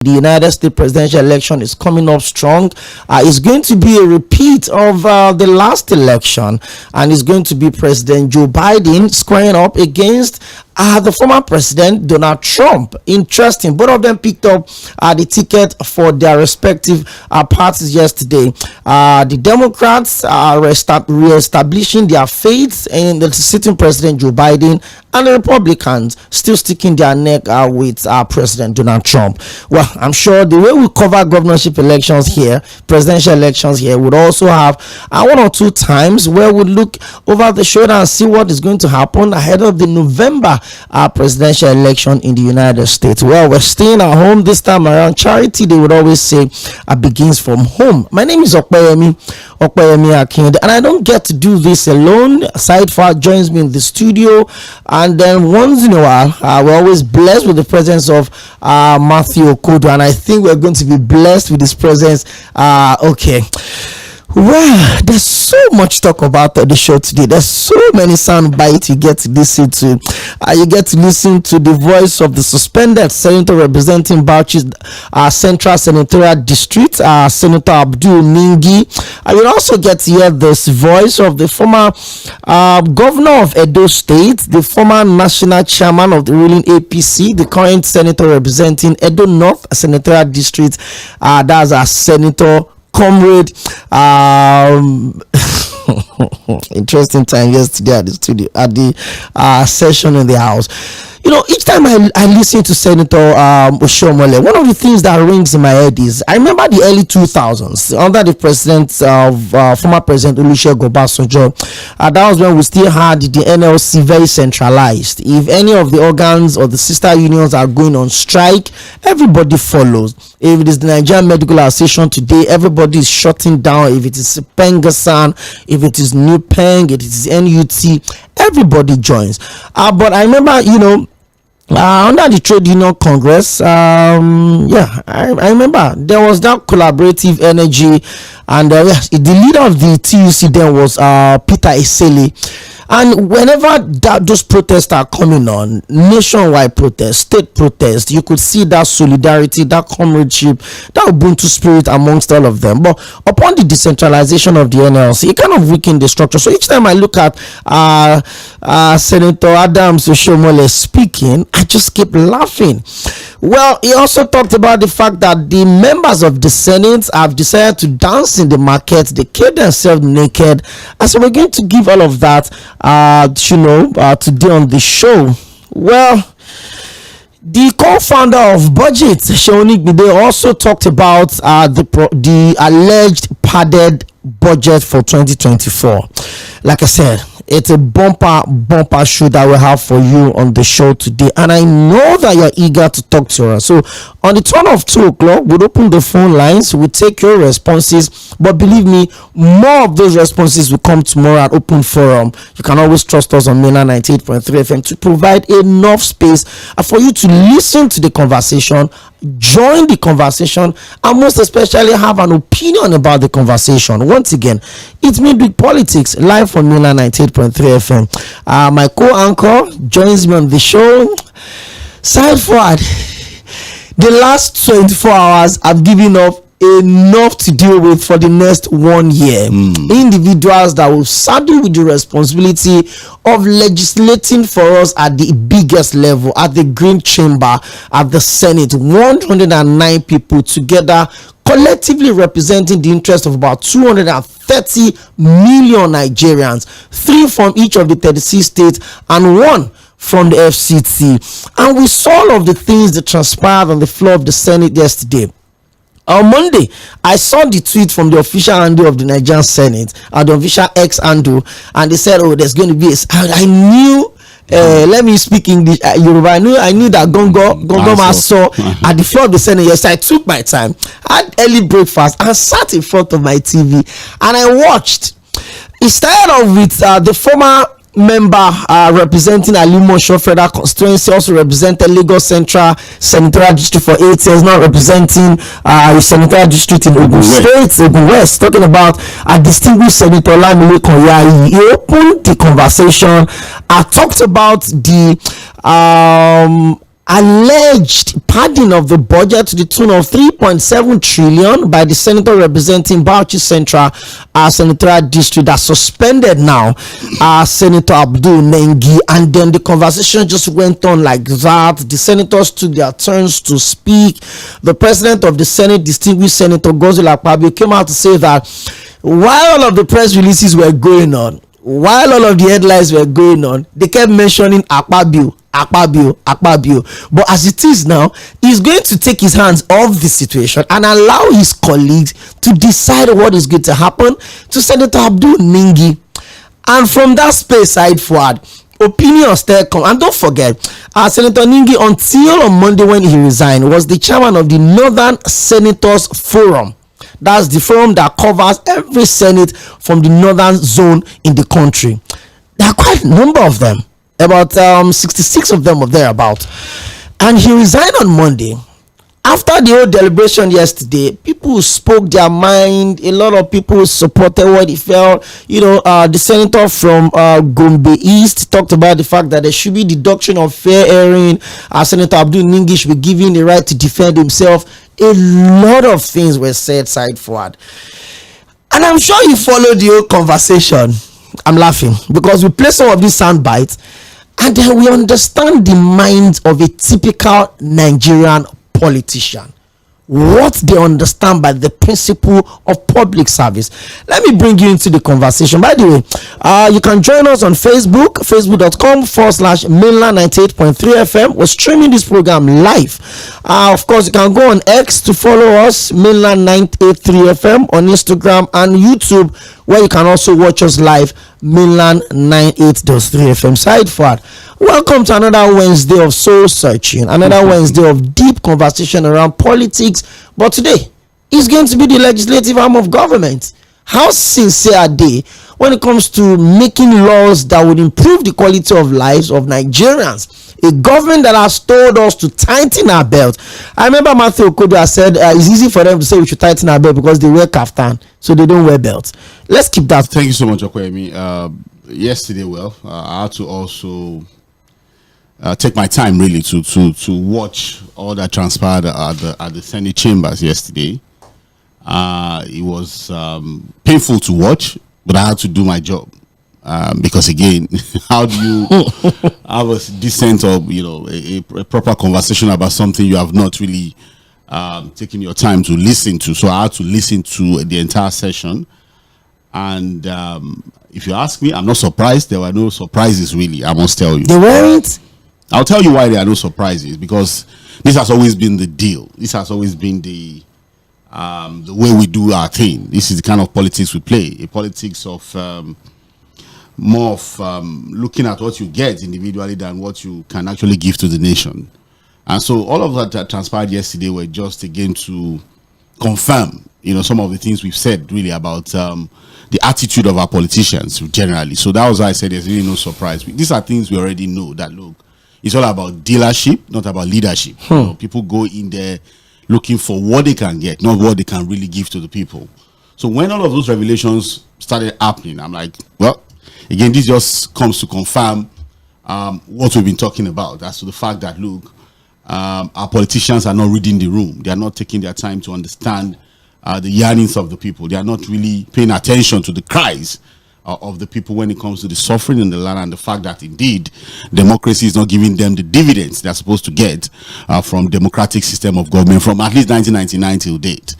The United States presidential election is coming up strong. It's going to be a repeat of the last election, and it's going to be President Joe Biden squaring up against the former president Donald Trump. Interesting. Both of them picked up the ticket for their respective parties yesterday. The Democrats are re-establishing their faith in the sitting president Joe Biden, and the Republicans still sticking their neck with President Donald Trump. Well, I'm sure the way we cover governorship elections here, presidential elections here, would also have one or two times where we look over the shoulder and see what is going to happen ahead of the November presidential election in the United States. Well, we're staying at home this time around. Charity, they would always say, begins from home. My name is Opeyemi Akinyode, and I don't get to do this alone. Fuhad joins me in the studio, and then once in a while, we're always blessed with the presence of Matthew Okodo, and I think we're going to be blessed with his presence. Okay. Well, there's so much talk about the show today. There's so many sound bites you get to listen to. You get to listen to the voice of the suspended senator representing Bauchi's Central Senatorial District, Senator Abdul Ningi. You also get to hear this voice of the former governor of Edo State, the former national chairman of the ruling APC, the current senator representing Edo North Senatorial District. That's our Senator Comrade. Interesting time yesterday at the studio, at the session in the house. You know, each time I listen to Senator Oshiomhole, one of the things that rings in my head is I remember the early 2000s under the president of former President Olusegun Obasanjo. That was when we still had the NLC very centralized. If any of the organs or the sister unions are going on strike, everybody follows. If it is the Nigerian Medical Association today, everybody is shutting down. If it is Pengasan, if it is New Peng, if it is NUT, everybody joins. But I remember, you know, under the Trade Union Congress, I remember there was that collaborative energy, and yes, the leader of the TUC then was Peter Esele. And whenever those protests are coming on, nationwide protests, state protests, you could see that solidarity, that comradeship, that Ubuntu spirit amongst all of them. But upon the decentralization of the NLC, it kind of weakened the structure. So each time I look at Senator Adams Oshiomhole speaking, I just keep laughing. Well, he also talked about the fact that the members of the Senate have decided to dance in the market. They keep themselves naked. And so we're going to give all of that, today on the show. Well, the co-founder of Budget, 괊ᴜᴜ, also talked about the alleged padded budget for 2024. Like I said, it's a bumper show that we have for you on the show today, and I know that you're eager to talk to us. So on the turn of 2 o'clock, we'll open the phone lines, we'll take your responses, but believe me, more of those responses will come tomorrow at Open Forum. You can always trust us on Mainland 98.3 FM to provide enough space for you to listen to the conversation, join the conversation, and most especially have an opinion about the conversation. Once again, it's Midweek Politics live on Mainland 98.3 FM. My co-anchor joins me on the show, Saheed Fuhad. The last 24 hours I've given up enough to deal with for the next 1 year. Individuals that will saddle with the responsibility of legislating for us at the biggest level, at the Green Chamber, at the Senate. 109 people together, collectively representing the interest of about 230 million Nigerians, 3 from each of the 36 states and 1 from the FCT. And we saw all of the things that transpired on the floor of the Senate yesterday. On Monday, I saw the tweet from the official handle of the Nigerian Senate, the official X handle, and they said, "Oh, there's going to be." I knew. Let me speak English. Yoruba. I knew that Gongo saw at the floor of the Senate. Yes, I took my time, had early breakfast, and sat in front of my TV, and I watched. It started off with the former member representing Alimosho Federal Constituency, also represented Lagos Central Senatorial District for 8 years, now representing Senatorial District in Ogun State, Ogun West, talking about a distinguished Senator Lamile. He opened the conversation. I talked about the alleged padding of the budget to the tune of 3.7 trillion by the senator representing Bauchi Central Senatorial District that suspended now Senator Abdul Nengi, and then the conversation just went on like that. The senators took their turns to speak. The president of the Senate, distinguished Senator Godswill Akpabio, came out to say that while all of the press releases were going on, while all of the headlines were going on, they kept mentioning Akpabio. But as it is now, he's going to take his hands off the situation and allow his colleagues to decide what is going to happen to Senator Abdul Nengi. And from that space, Saheed Fuhad, opinions there come. And don't forget, Senator Nengi, until on Monday when he resigned, was the chairman of the Northern Senators Forum. That's the forum that covers every senate from the northern zone in the country. There are quite a number of them, about 66 of them or thereabout. And he resigned on Monday. After the whole deliberation yesterday, people spoke their mind. A lot of people supported what he felt. The senator from Gombe East talked about the fact that there should be deduction of fair hearing. Senator Abdul Nengi should be given the right to defend himself. A lot of things were said, Saheed Fuhad. And I'm sure you followed the whole conversation. I'm laughing because we play some of these sound bites and then we understand the mind of a typical Nigerian politician, what they understand by the principle of public service. Let me bring you into the conversation. By the way, you can join us on Facebook, facebook.com/mainland98.3 FM. We're streaming this program live. Of course, you can go on X to follow us, mainland983 FM, on Instagram and YouTube, where you can also watch us live, mainland98.3 FM. Saheed Fuhad, welcome to another Wednesday of soul searching, another Wednesday of deep conversation around politics. But today is going to be the legislative arm of government. How sincere are they when it comes to making laws that would improve the quality of lives of Nigerians? A government that has told us to tighten our belt. I remember Matthew Okodia said it's easy for them to say we should tighten our belt because they wear kaftan, so they don't wear belts. Let's keep that. Thank you so much, Opeyemi. Yesterday, I had to also take my time really to watch all that transpired at the Senate chambers yesterday. It was painful to watch, but I had to do my job. Because again, how do you have a decent or a proper conversation about something you have not really taken your time to listen to? So I had to listen to the entire session, and if you ask me, I'm not surprised. There were no surprises really, I must tell you. They weren't? I'll tell you why there are no surprises, because this has always been the deal. This has always been the way we do our thing. This is the kind of politics we play, a politics of more of looking at what you get individually than what you can actually give to the nation. And so all of that transpired yesterday were just again to confirm, some of the things we've said really about the attitude of our politicians generally. So that was why I said there's really no surprise. These are things we already know, that look, it's all about dealership, not about leadership. People go in there looking for what they can get, not what they can really give to the people. So when all of those revelations started happening, I'm like, well, again, this just comes to confirm what we've been talking about, as to the fact that, look, our politicians are not reading the room. They are not taking their time to understand the yearnings of the people. They are not really paying attention to the cries of the people when it comes to the suffering in the land, and the fact that indeed democracy is not giving them the dividends they're supposed to get from democratic system of government from at least 1999 till date.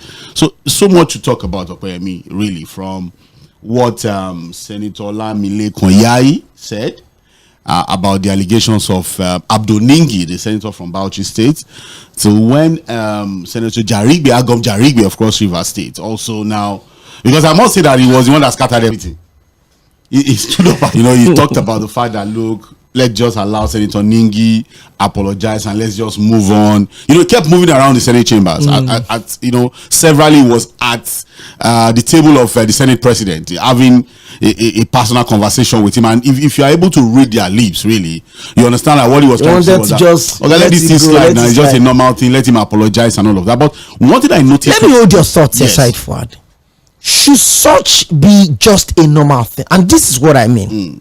So much to talk about, Opeyemi, really, from what Senator Olamile said about the allegations of Abdul Nengi, the senator from Bauchi State, to when Senator Agom Jarigbe of Cross River State also now, because I must say that he was the one that scattered everything. He stood up, he talked about the fact that, look, let's just allow Senator Nengi apologize and let's just move on. He kept moving around the Senate chambers. Severally was at the table of the Senate president, having a personal conversation with him. And if you are able to read their lips, really, you understand that what he was trying to say was that, okay, let this thing slide now. It's just a normal thing. Let him apologize and all of that. But one thing I noticed... Let me hold your thoughts aside, Fuhad. Should such be just a normal thing? And this is what I mean.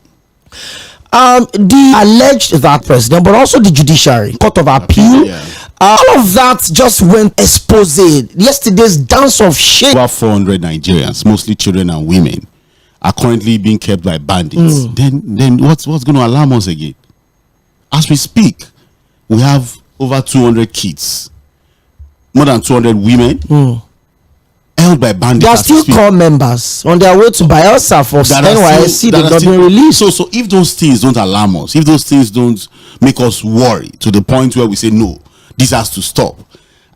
The alleged that president, but also the judiciary, court of appeal, all of that just went exposed. Yesterday's dance of shame. Over 400 Nigerians, mostly children and women, are currently being kept by bandits. Then what's going to alarm us again? As we speak, we have over 200 kids, more than 200 women held by bandits. They are still core members on their way to Bayelsa for NYSC. They've not been released. So if those things don't alarm us, if those things don't make us worry to the point where we say no, this has to stop,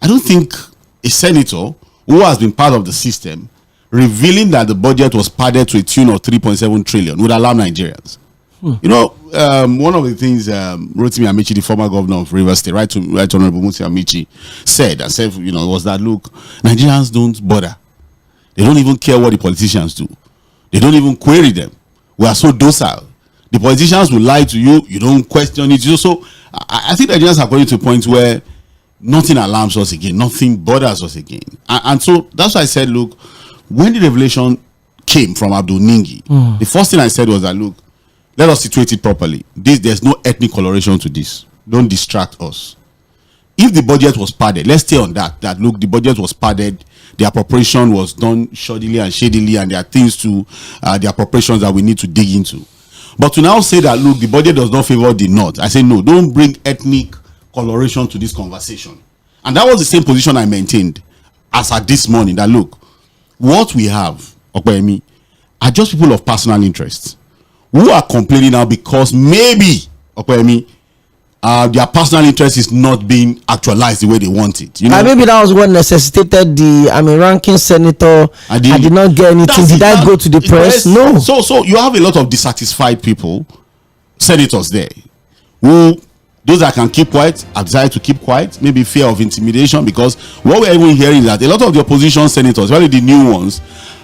I don't think a senator who has been part of the system revealing that the budget was padded to a tune of 3.7 trillion would alarm Nigerians. You know, one of the things Rotimi Amaechi, the former governor of Rivers State, Right Honorable Musi Amaechi, said, was that, look, Nigerians don't bother. They don't even care what the politicians do. They don't even query them. We are so docile. The politicians will lie to you. You don't question it. So I think Nigerians are going to a point where nothing alarms us again. Nothing bothers us again. And so that's why I said, look, when the revelation came from Abdul Ningi, the first thing I said was that, look, let us situate it properly. There's no ethnic coloration to this. Don't distract us. If the budget was padded, let's stay on that. That, look, the budget was padded, the appropriation was done shoddily and shadily, and there are things to the appropriations that we need to dig into. But to now say that, look, the budget does not favor the North, I say no, don't bring ethnic coloration to this conversation. And that was the same position I maintained as at this morning, that, look, what we have, Opeyemi, are just people of personal interest who are complaining now because maybe, Opeyemi, their personal interest is not being actualized the way they want it. You know? And maybe that was what necessitated the ranking senator. I did not get anything. Did I go to the press? No. So you have a lot of dissatisfied people, senators there, who, those that can keep quiet, have decided to keep quiet, maybe fear of intimidation, because what we're even hearing is that a lot of the opposition senators, especially the new ones,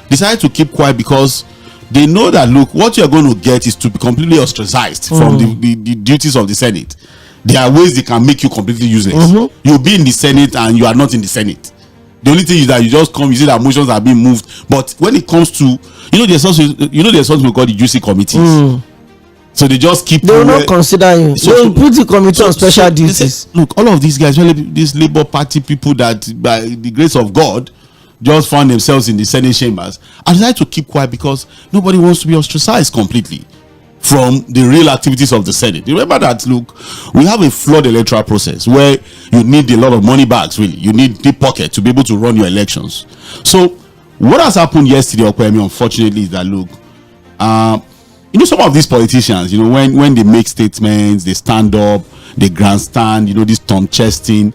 decided to keep quiet because they know that, look, what you're going to get is to be completely ostracized from the duties of the Senate. There are ways they can make you completely useless. You'll be in the Senate and you are not in the Senate. The only thing is that you just come, you see that motions are being moved. But when it comes to, there's something we call the juicy committees. So they just keep. They will not consider you. They put the committee on special duties. Look, all of these guys, these Labour Party people that, by the grace of God, just found themselves in the Senate chambers, I decided to keep quiet because nobody wants to be ostracized completely from the real activities of the Senate. Remember that, look, we have a flawed electoral process where you need a lot of money bags, really. You need deep pocket to be able to run your elections. So what has happened yesterday, Opeyemi, unfortunately, is that, look, some of these politicians, when they make statements, they stand up, they grandstand, this Tom chesting.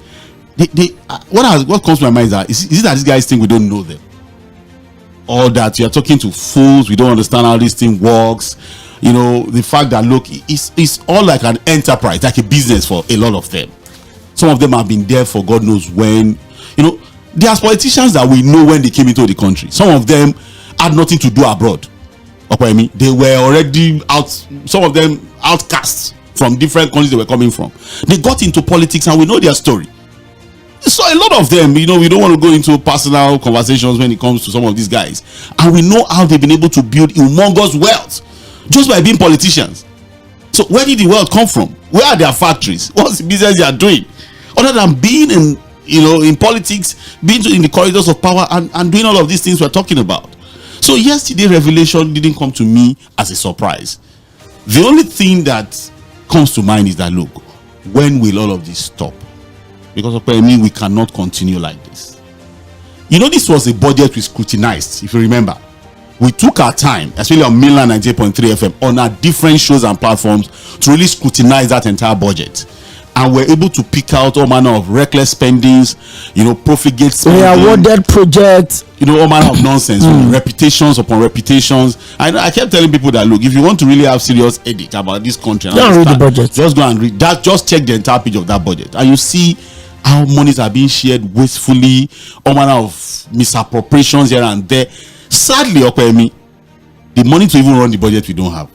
What comes to my mind is that is it that these guys think we don't know them, or that we are talking to fools, we don't understand how this thing works? The fact that, look, it's all like an enterprise, like a business for a lot of them. Some of them have been there for God knows when. There's politicians that we know when they came into the country. Some of them had nothing to do abroad. Opeyemi, they were already out. Some of them outcasts from different countries they were coming from. They got into politics, and we know their story. So a lot of them, we don't want to go into personal conversations when it comes to some of these guys, and we know how they've been able to build humongous wealth just by being politicians. So where did the wealth come from? Where are their factories? What's the business they are doing, other than being in politics, being in the corridors of power, and doing all of these things we're talking about? So yesterday revelation didn't come to me as a surprise. The only thing that comes to mind is that, look, when will all of this stop? Because Opeyemi, we cannot continue like this. This was a budget we scrutinized, if you remember. We took our time, especially on mainland 98.3 FM, on our different shows and platforms to really scrutinize that entire budget. And we're able to pick out all manner of reckless spendings, profligate spending. We awarded projects. All manner of nonsense, reputations upon reputations. I kept telling people that, look, if you want to really have serious headache about this country, don't read the budget. Just go and read that. Just check the entire page of that budget, and you see how monies are being shared wastefully, all manner of misappropriations here and there. Sadly, Opeyemi, the money to even run the budget we don't have.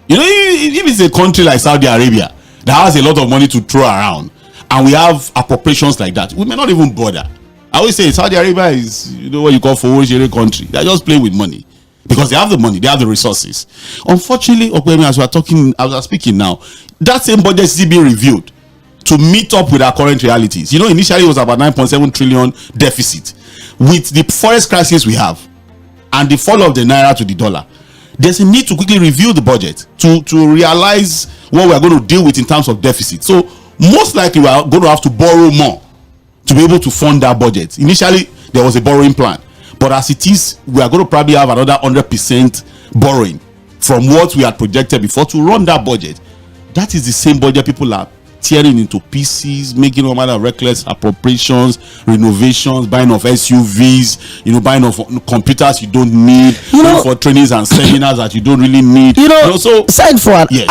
If it's a country like Saudi Arabia that has a lot of money to throw around, and we have appropriations like that, we may not even bother. I always say Saudi Arabia is what you call 괰ᴜᴛᴜ country. They just play with money. because they have the money, they have the resources. Unfortunately, Opeyemi, as we are speaking now, that same budget is still being reviewed to meet up with our current realities. You know, initially it was about 9.7 trillion deficit. With the forex crisis we have and the fall of the naira to the dollar, there's a need to quickly review the budget to realize what we are going to deal with in terms of deficit. So most likely we are going to have to borrow more to be able to fund that budget. Initially there was a borrowing plan, but as it is, we are going to probably have another 100% borrowing from what we had projected before to run that budget. That is the same budget people are tearing into pieces, making all manner of reckless appropriations, renovations, buying of SUVs, buying of computers you don't need, for trainings and seminars that you don't really need. So aside for that, yes.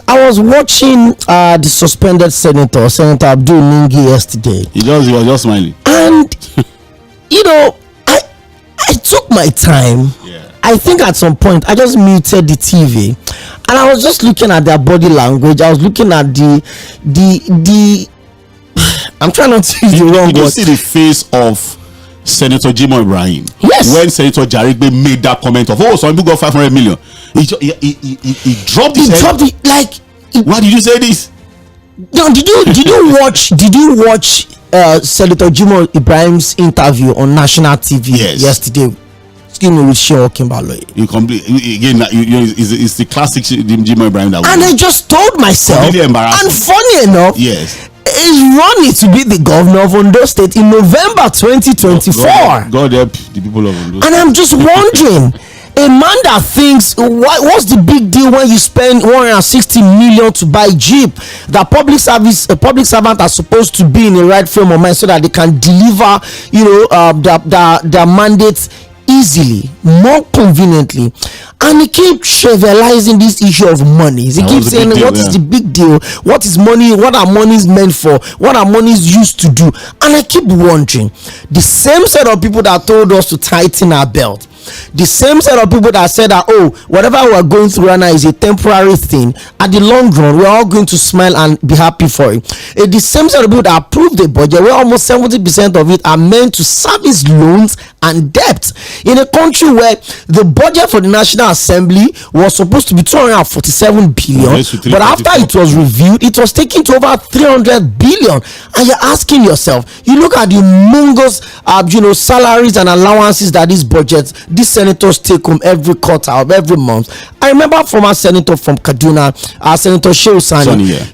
I was watching the suspended Senator Abdul Ningi yesterday. He was just smiling. And I took my time. Yeah. I think at some point I just muted the TV and I was just looking at their body language. I was looking at the I'm trying not to use the wrong word. You see the face of Senator Jimoh Ibrahim. Yes. When Senator Jaribe made that comment of, some people got 500 million. He dropped his head. Dropped it why did you say this? No, did you watch Senator Jimoh Ibrahim's interview on national TV yesterday? With 괰ᴜ You complete again. It's the classic Jimoh Ibrahim that. And I just told myself, and funny enough, yes, is running to be the governor of Ondo State in November 2024. God help the people of Ondo State. And I'm just wondering, a man that thinks, what's the big deal when you spend 160 million to buy Jeep? That public servant are supposed to be in the right frame of mind so that they can deliver, their mandates easily, more conveniently. And he keeps trivializing this issue of money. He keeps saying, what is the big deal? What is money? What are monies meant for? What are monies used to do? And I keep wondering, the same set of people that told us to tighten our belt, the same set of people that said that, whatever we're going through right now is a temporary thing, at the long run we're all going to smile and be happy for it. The same set of people that approved the budget, where almost 70% of it are meant to service loans and debt in a country where the budget for the National Assembly was supposed to be 247 billion, but after it was reviewed, it was taken to over 300 billion. And you're asking yourself, you look at the humongous salaries and allowances that these senators take home every quarter of every month. I remember former senator from Kaduna, Senator Shehu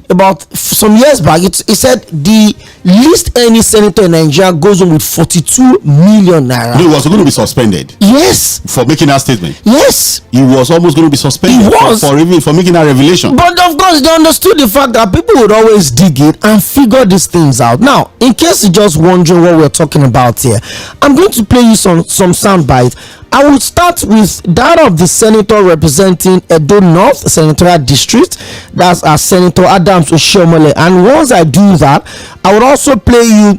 about some years back, he said the least any senator in Nigeria goes home with 42 million naira. He was going to be suspended. Yes. For making that statement. Yes. He was almost going to be suspended. He was. For making that revelation. But of course, they understood the fact that people would always dig it and figure these things out. Now, in case you're just wondering what we're talking about here, I'm going to play you some sound bites. I will start with that of the senator representing Edo North Senatorial District. That's Senator Adams Oshiomhole. And once I do that, I would also play you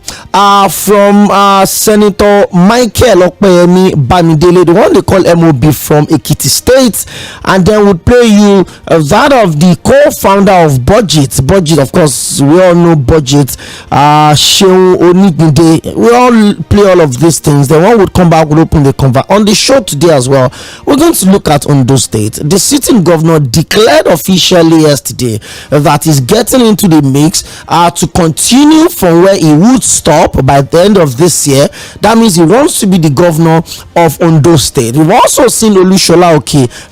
from Senator Michael Opeyemi Bamidele, the one they call MOB from Ekiti State. And then we'll play you that of the co-founder of Budget, of course, we all know Budget, Shehu Oniginde. We all play all of these things. Then one would come back, would open the convert. On the show today as well, we're going to look at Ondo State. The sitting governor declared officially yesterday that he's getting into the mix to continue from where he would stop by the end of this year. That means he wants to be the governor of Ondo State. We've also seen Olusola,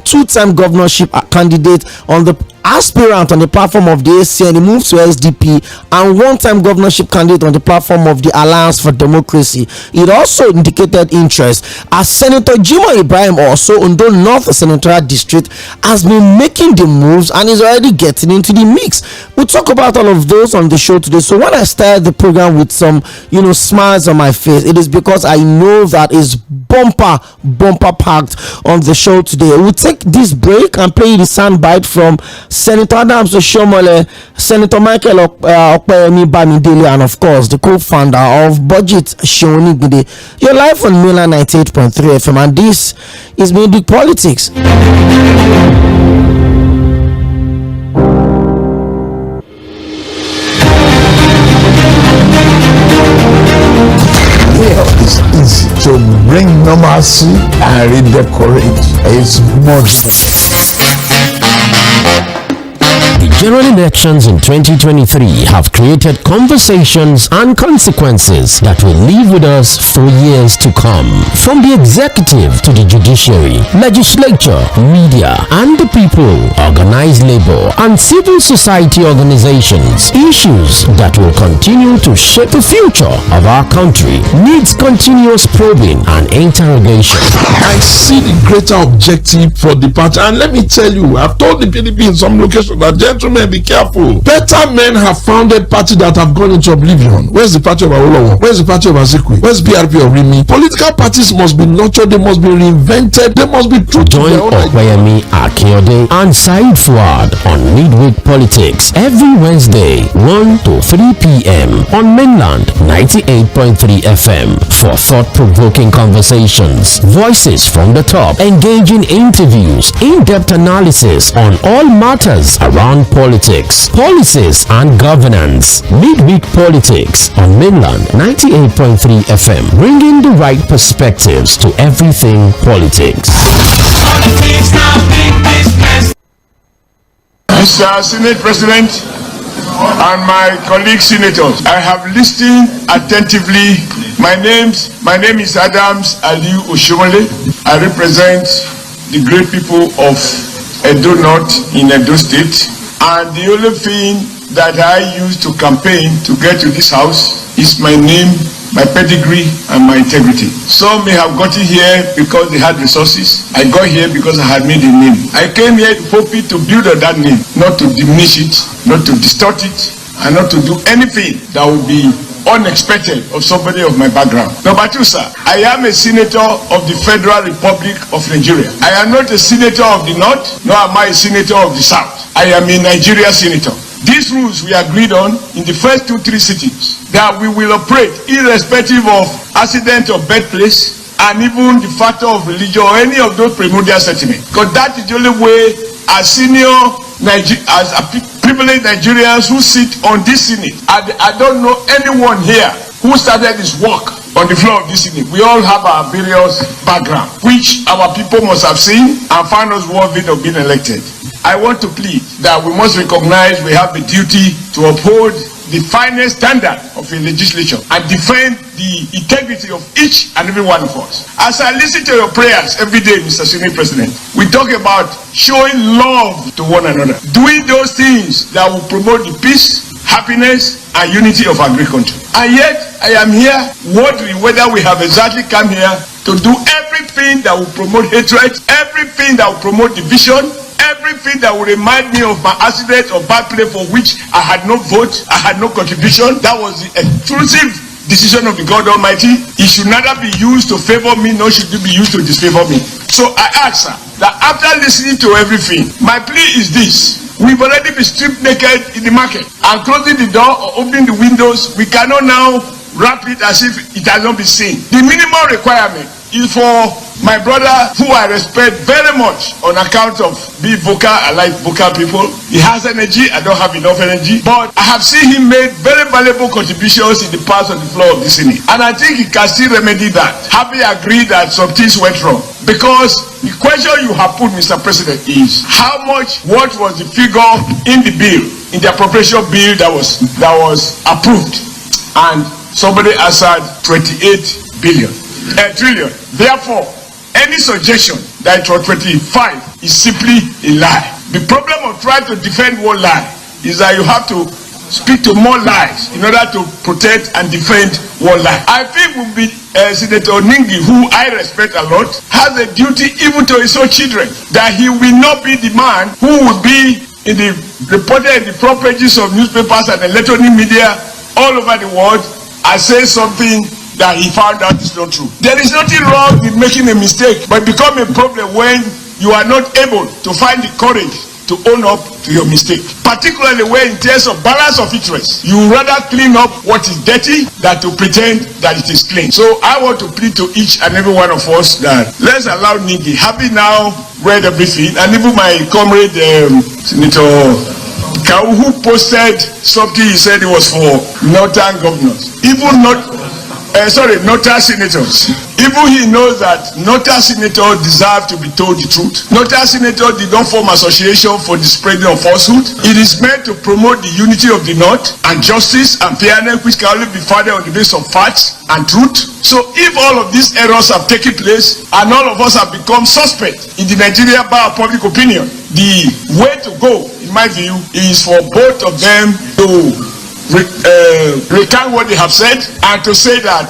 two-time governorship candidate on the aspirant on the platform of the ACN, he moved to SDP, and one-time governorship candidate on the platform of the Alliance for Democracy. It also indicated interest as Senator Jimoh Ibrahim, also Ondo North Senatorial District, has been making the moves and is already getting into the mix. We'll talk about all of those on the show today. So when I started the program with some smiles on my face, it is because I know that is bumper packed on the show today. We'll take this break and play the soundbite from Senator Adams Oshiomhole, Senator Michael Opeyemi Bamidele, and of course the co-founder of Budget, Shehu Oniginde. You're live on Mainland 98.3 FM, and this is Midweek Politics. Here is easy. to bring normalcy and redecorate its model. The general elections in 2023 have created conversations and consequences that will live with us for years to come. From the executive to the judiciary, legislature, media, and the people, organized labor, and civil society organizations, issues that will continue to shape the future of our country needs continuous probing and interrogation. I see the greater objective for the party, and let me tell you, I've told the PDP in some locations that, gentlemen, be careful. Better men have founded parties that have gone into oblivion. Where's the party of Awolowo? Where's the party of Azikwe? Where's PRP of Rimi? Political parties must be nurtured, they must be reinvented, they must be true to their own. Join Opeyemi, Akinyode, and Saheed Fuhad on Midweek Politics every Wednesday, 1 to 3 p.m. on Mainland 98.3 FM for thought-provoking conversations, voices from the top, engaging interviews, in-depth analysis on all matters around politics, policies, and governance. Midweek Politics on Mainland 98.3 FM, bringing the right perspectives to everything politics. Mr. Senate President and my colleague senators, I have listened attentively. My name is Adams Aliu Oshomole. I represent the great people of Edo North in Edo State, and the only thing that I use to campaign to get to this house is my name, my pedigree, and my integrity. Some may have gotten here because they had resources. I got here because I had made a name. I came here hoping to build on that name, not to diminish it, not to distort it, and not to do anything that would be unexpected of somebody of my background. Number two, sir, I am a senator of the Federal Republic of Nigeria. I am not a senator of the North, nor am I a senator of the South. I am a Nigeria senator. These rules we agreed on in the first 2-3 sittings, that we will operate irrespective of accident or birthplace, and even the factor of religion or any of those primordial sentiments. Because that is the only way as privileged Nigerians who sit on this Senate. I don't know anyone here who started his work on the floor of this Senate. We all have our various background, which our people must have seen and found us worthy of being elected. I want to plead that we must recognize we have the duty to uphold the finest standard of a legislation and defend the integrity of each and every one of us. As I listen to your prayers every day, Mr. Senate President, we talk about showing love to one another, doing those things that will promote the peace, happiness, and unity of our great country. And yet, I am here wondering whether we have exactly come here to do everything that will promote hatred, everything that will promote division, everything that will remind me of my accident or bad play for which I had no vote, I had no contribution. That was the exclusive decision of the God Almighty. It should neither be used to favor me, nor should it be used to disfavor me. So I ask, sir, that after listening to everything, my plea is this: we've already been stripped naked in the market, and closing the door or opening the windows, we cannot now wrap it as if it has not been seen. The minimum requirement is for my brother, who I respect very much on account of being vocal. I like vocal people. He has energy, I don't have enough energy, but I have seen him make very valuable contributions in the past on the floor of the Senate, and I think he can still remedy that, having agreed that some things went wrong. Because the question you have put, Mr. President, is how much, what was the figure in the bill, in the appropriation bill that was approved, and somebody answered 28 trillion. Therefore, any suggestion that it was 25 is simply a lie. The problem of trying to defend one lie is that you have to speak to more lies in order to protect and defend one lie. I think Senator Ningi, who I respect a lot, has a duty even to his own children, that he will not be the man who will be reported in the front pages of newspapers and electronic media all over the world and say something that he found out is not true. There is nothing wrong with making a mistake, but it becomes a problem when you are not able to find the courage to own up to your mistake. Particularly when in terms of balance of interest, you rather clean up what is dirty than to pretend that it is clean. So I want to plead to each and every one of us that let's allow Nigi, having now read everything, and even my comrade Senator Kau, who posted something, he said it was for northern governors. Even not Nota senators. Even he knows that Nota senators deserve to be told the truth. Nota senators did not form association for the spreading of falsehood. It is meant to promote the unity of the North and justice and fairness, which can only be founded on the basis of facts and truth. So if all of these errors have taken place and all of us have become suspect in the Nigerian bar of public opinion, the way to go, in my view, is for both of them to recount what they have said and to say that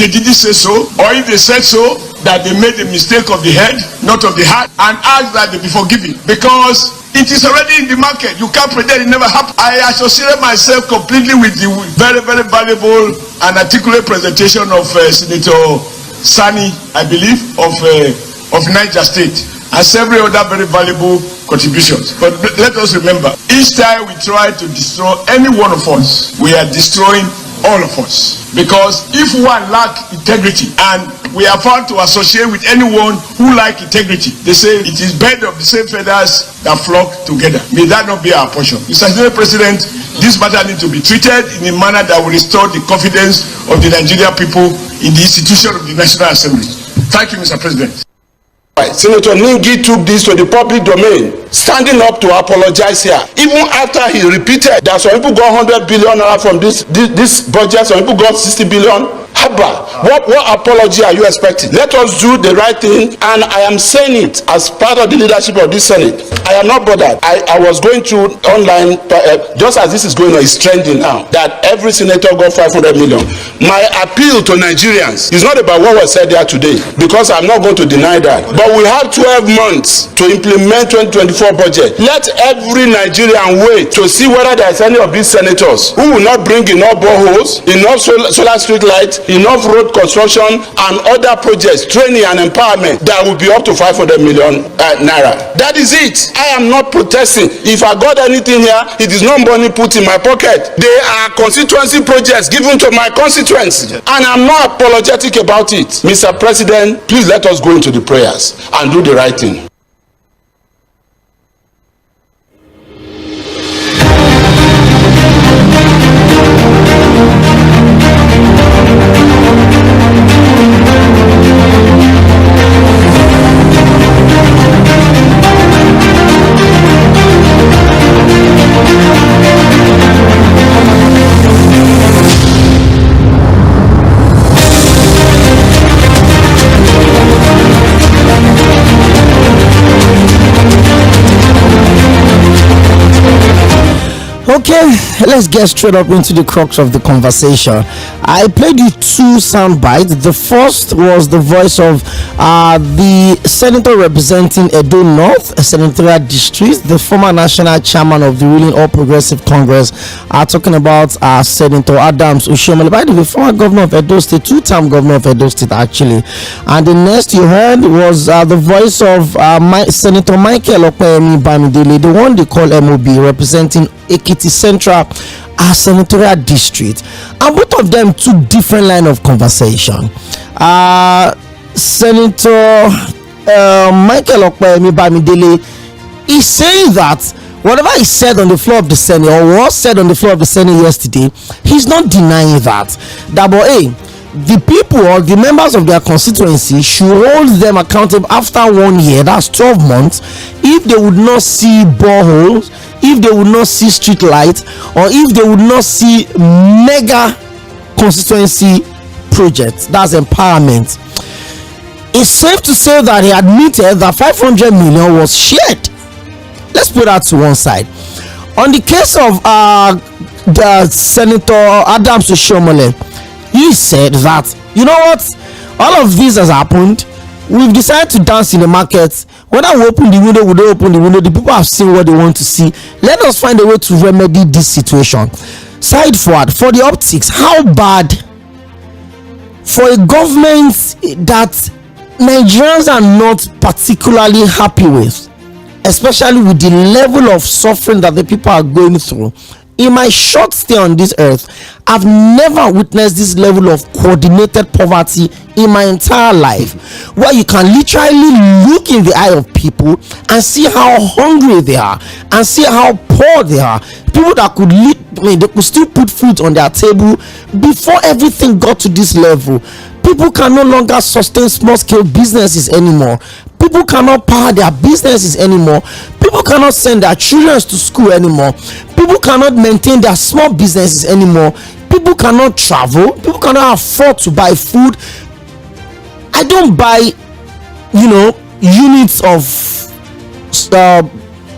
they didn't say so, or if they said so, that they made a mistake of the head, not of the heart, and ask that they be forgiven, because it is already in the market. You can't pretend it never happened. I associate myself completely with the very, very valuable and articulate presentation of Senator Sani, I believe, of Niger State, and several other very valuable contributions. But let us remember, each time we try to destroy any one of us, we are destroying all of us. Because if one lacks integrity and we are found to associate with anyone who lacks integrity, they say it is birds of the same feathers that flock together. May that not be our portion. Mr. President, this matter needs to be treated in a manner that will restore the confidence of the Nigerian people in the institution of the National Assembly. Thank you, Mr. President. Senator Ningi took this to the public domain, standing up to apologize here. Even after he repeated that some people got 100 billion from this budget, some people got 60 billion. Haba, what apology are you expecting? Let us do the right thing, and I am saying it as part of the leadership of this Senate. I am not bothered. I was going through online, just as this is going on, it's trending now, that every senator got 500 million. My appeal to Nigerians is not about what was said there today, because I'm not going to deny that. But we have 12 months to implement 2024 budget. Let every Nigerian wait to see whether there is any of these senators who will not bring enough boreholes, enough solar street lights, enough road construction and other projects, training and empowerment that will be up to 500 million naira. That is it. I am not protesting. If I got anything here, it is not money put in my pocket. They are constituency projects given to my constituents, and I'm not apologetic about it. Mr. President, please let us go into the prayers and do the right thing. Okay, let's get straight up into the crux of the conversation. I played you two sound bites. The first was the voice of the senator representing Edo North, a senatorial district, the former national chairman of the ruling All Progressive Congress, talking about Senator Adams Oshiomhole, by the way, former governor of Edo State, two-term governor of Edo State actually. And the next you heard was the voice of Senator Opeyemi, the one they call MOB, representing Ekiti Central senatorial district, and both of them took different line of conversation. Senator Opeyemi is saying that whatever he said on the floor of the Senate, or was said on the floor of the Senate yesterday, he's not denying that the people or the members of their constituency should hold them accountable after 1 year, that's 12 months, if they would not see boreholes, if they would not see street lights, or if they would not see mega constituency projects, that's empowerment. It's safe to say that he admitted that 500 million was shared. Let's put that to one side. On the case of the Senator Adams Oshiomhole, he said that, you know what, all of this has happened, we've decided to dance in the market. Whether we open the window, we don't open the window, the people have seen what they want to see. Let us find a way to remedy this situation. Side forward, for the optics, how bad for a government that Nigerians are not particularly happy with, especially with the level of suffering that the people are going through, In my short stay on this earth, I've never witnessed this level of coordinated poverty in my entire life, where you can literally look in the eye of people and see how hungry they are and see how poor they are. People that could they could still put food on their table before everything got to this level. People can no longer sustain small-scale businesses anymore. People cannot power their businesses anymore. People cannot send their children to school anymore. People cannot maintain their small businesses anymore. People cannot travel. People cannot afford to buy food. I don't buy, units of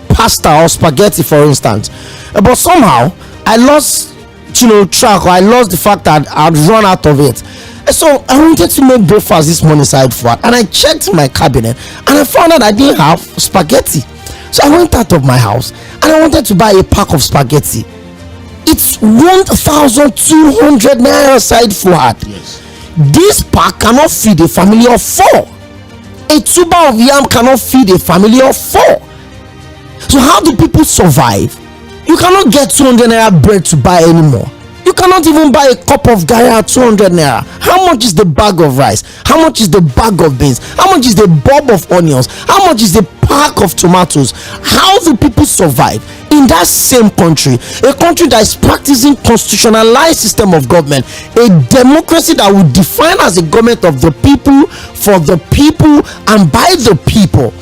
pasta or spaghetti, for instance. But somehow I lost, track, or I lost the fact that I'd run out of it. So I wanted to make breakfast this morning, Saheed Fuhad, and I checked my cabinet and I found out I didn't have spaghetti. So I went out of my house and I wanted to buy a pack of spaghetti. It's 1,200 naira, Saheed Fuhad. Yes. This pack cannot feed a family of 4. A tuber of yam cannot feed a family of 4. So how do people survive? You cannot get 200 naira bread to buy anymore. You cannot even buy a cup of garri at 200 naira. How much is the bag of rice? How much is the bag of beans? How much is the bulb of onions? How much is the pack of tomatoes? How do people survive in that same country? A country that is practicing constitutionalized system of government, a democracy that would define as a government of the people, for the people, and by the people.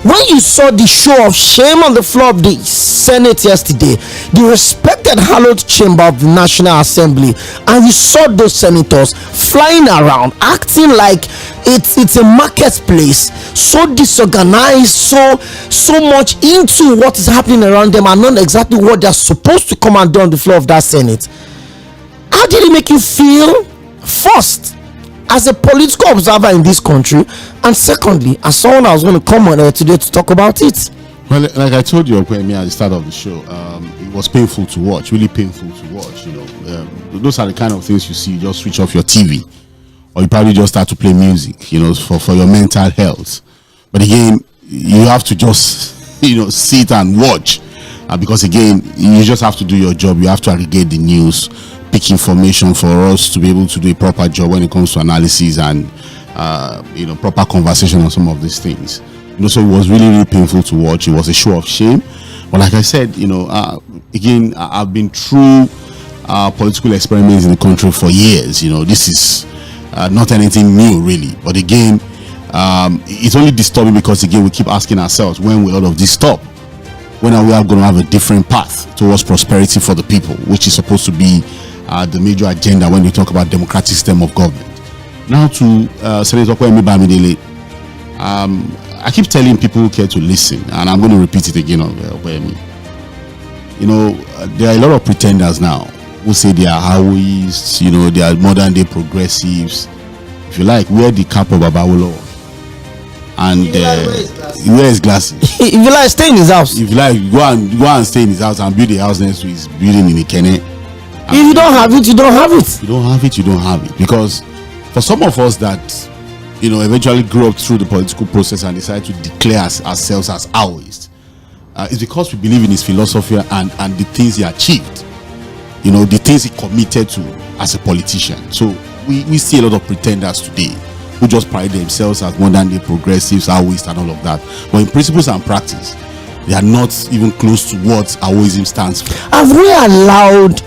When you saw the show of shame on the floor of the Senate yesterday, the respected hallowed chamber of the National Assembly, and you saw those senators flying around, acting like it's a marketplace, so disorganized, so much into what is happening around them, and not exactly what they're supposed to come and do on the floor of that Senate. How did it make you feel? First, as a political observer in this country, and secondly, as someone I was going to come on here today to talk about it. Well, like I told you, Opeyemi, at the start of the show, it was painful to watch, really painful to watch. Those are the kind of things you see. You just switch off your TV, or you probably just start to play music, for your mental health. But again, you have to just, sit and watch, because again, you just have to do your job. You have to aggregate the news, pick information for us to be able to do a proper job when it comes to analysis and proper conversation on some of these things. So it was really, really painful to watch. It was a show of shame. But like I said, again, I've been through political experiments in the country for years. This is not anything new, really. But again, it's only disturbing because again, we keep asking ourselves, when will all of this stop? When are we going to have a different path towards prosperity for the people, which is supposed to be the major agenda when we talk about democratic system of government. Now to Senator Opeyemi. I keep telling people who care to listen, and I'm going to repeat it again on Opeyemi. There are a lot of pretenders now who say they are Hawists, they are modern day progressives. If you like, wear the cap of Babawolowo and wear his glasses. If you like, stay in his house. If you like, go and stay in his house and build a house next to his building in Ikene. If you don't have it, you don't have it. You don't have it, you don't have it. Because for some of us that, eventually grew up through the political process and decided to declare ourselves as Hawists, it's because we believe in his philosophy and the things he achieved. The things he committed to as a politician. So we see a lot of pretenders today who just pride themselves as modern day progressives, Hawists, and all of that. But in principles and practice, they are not even close to what Hawism stands for. Have we allowed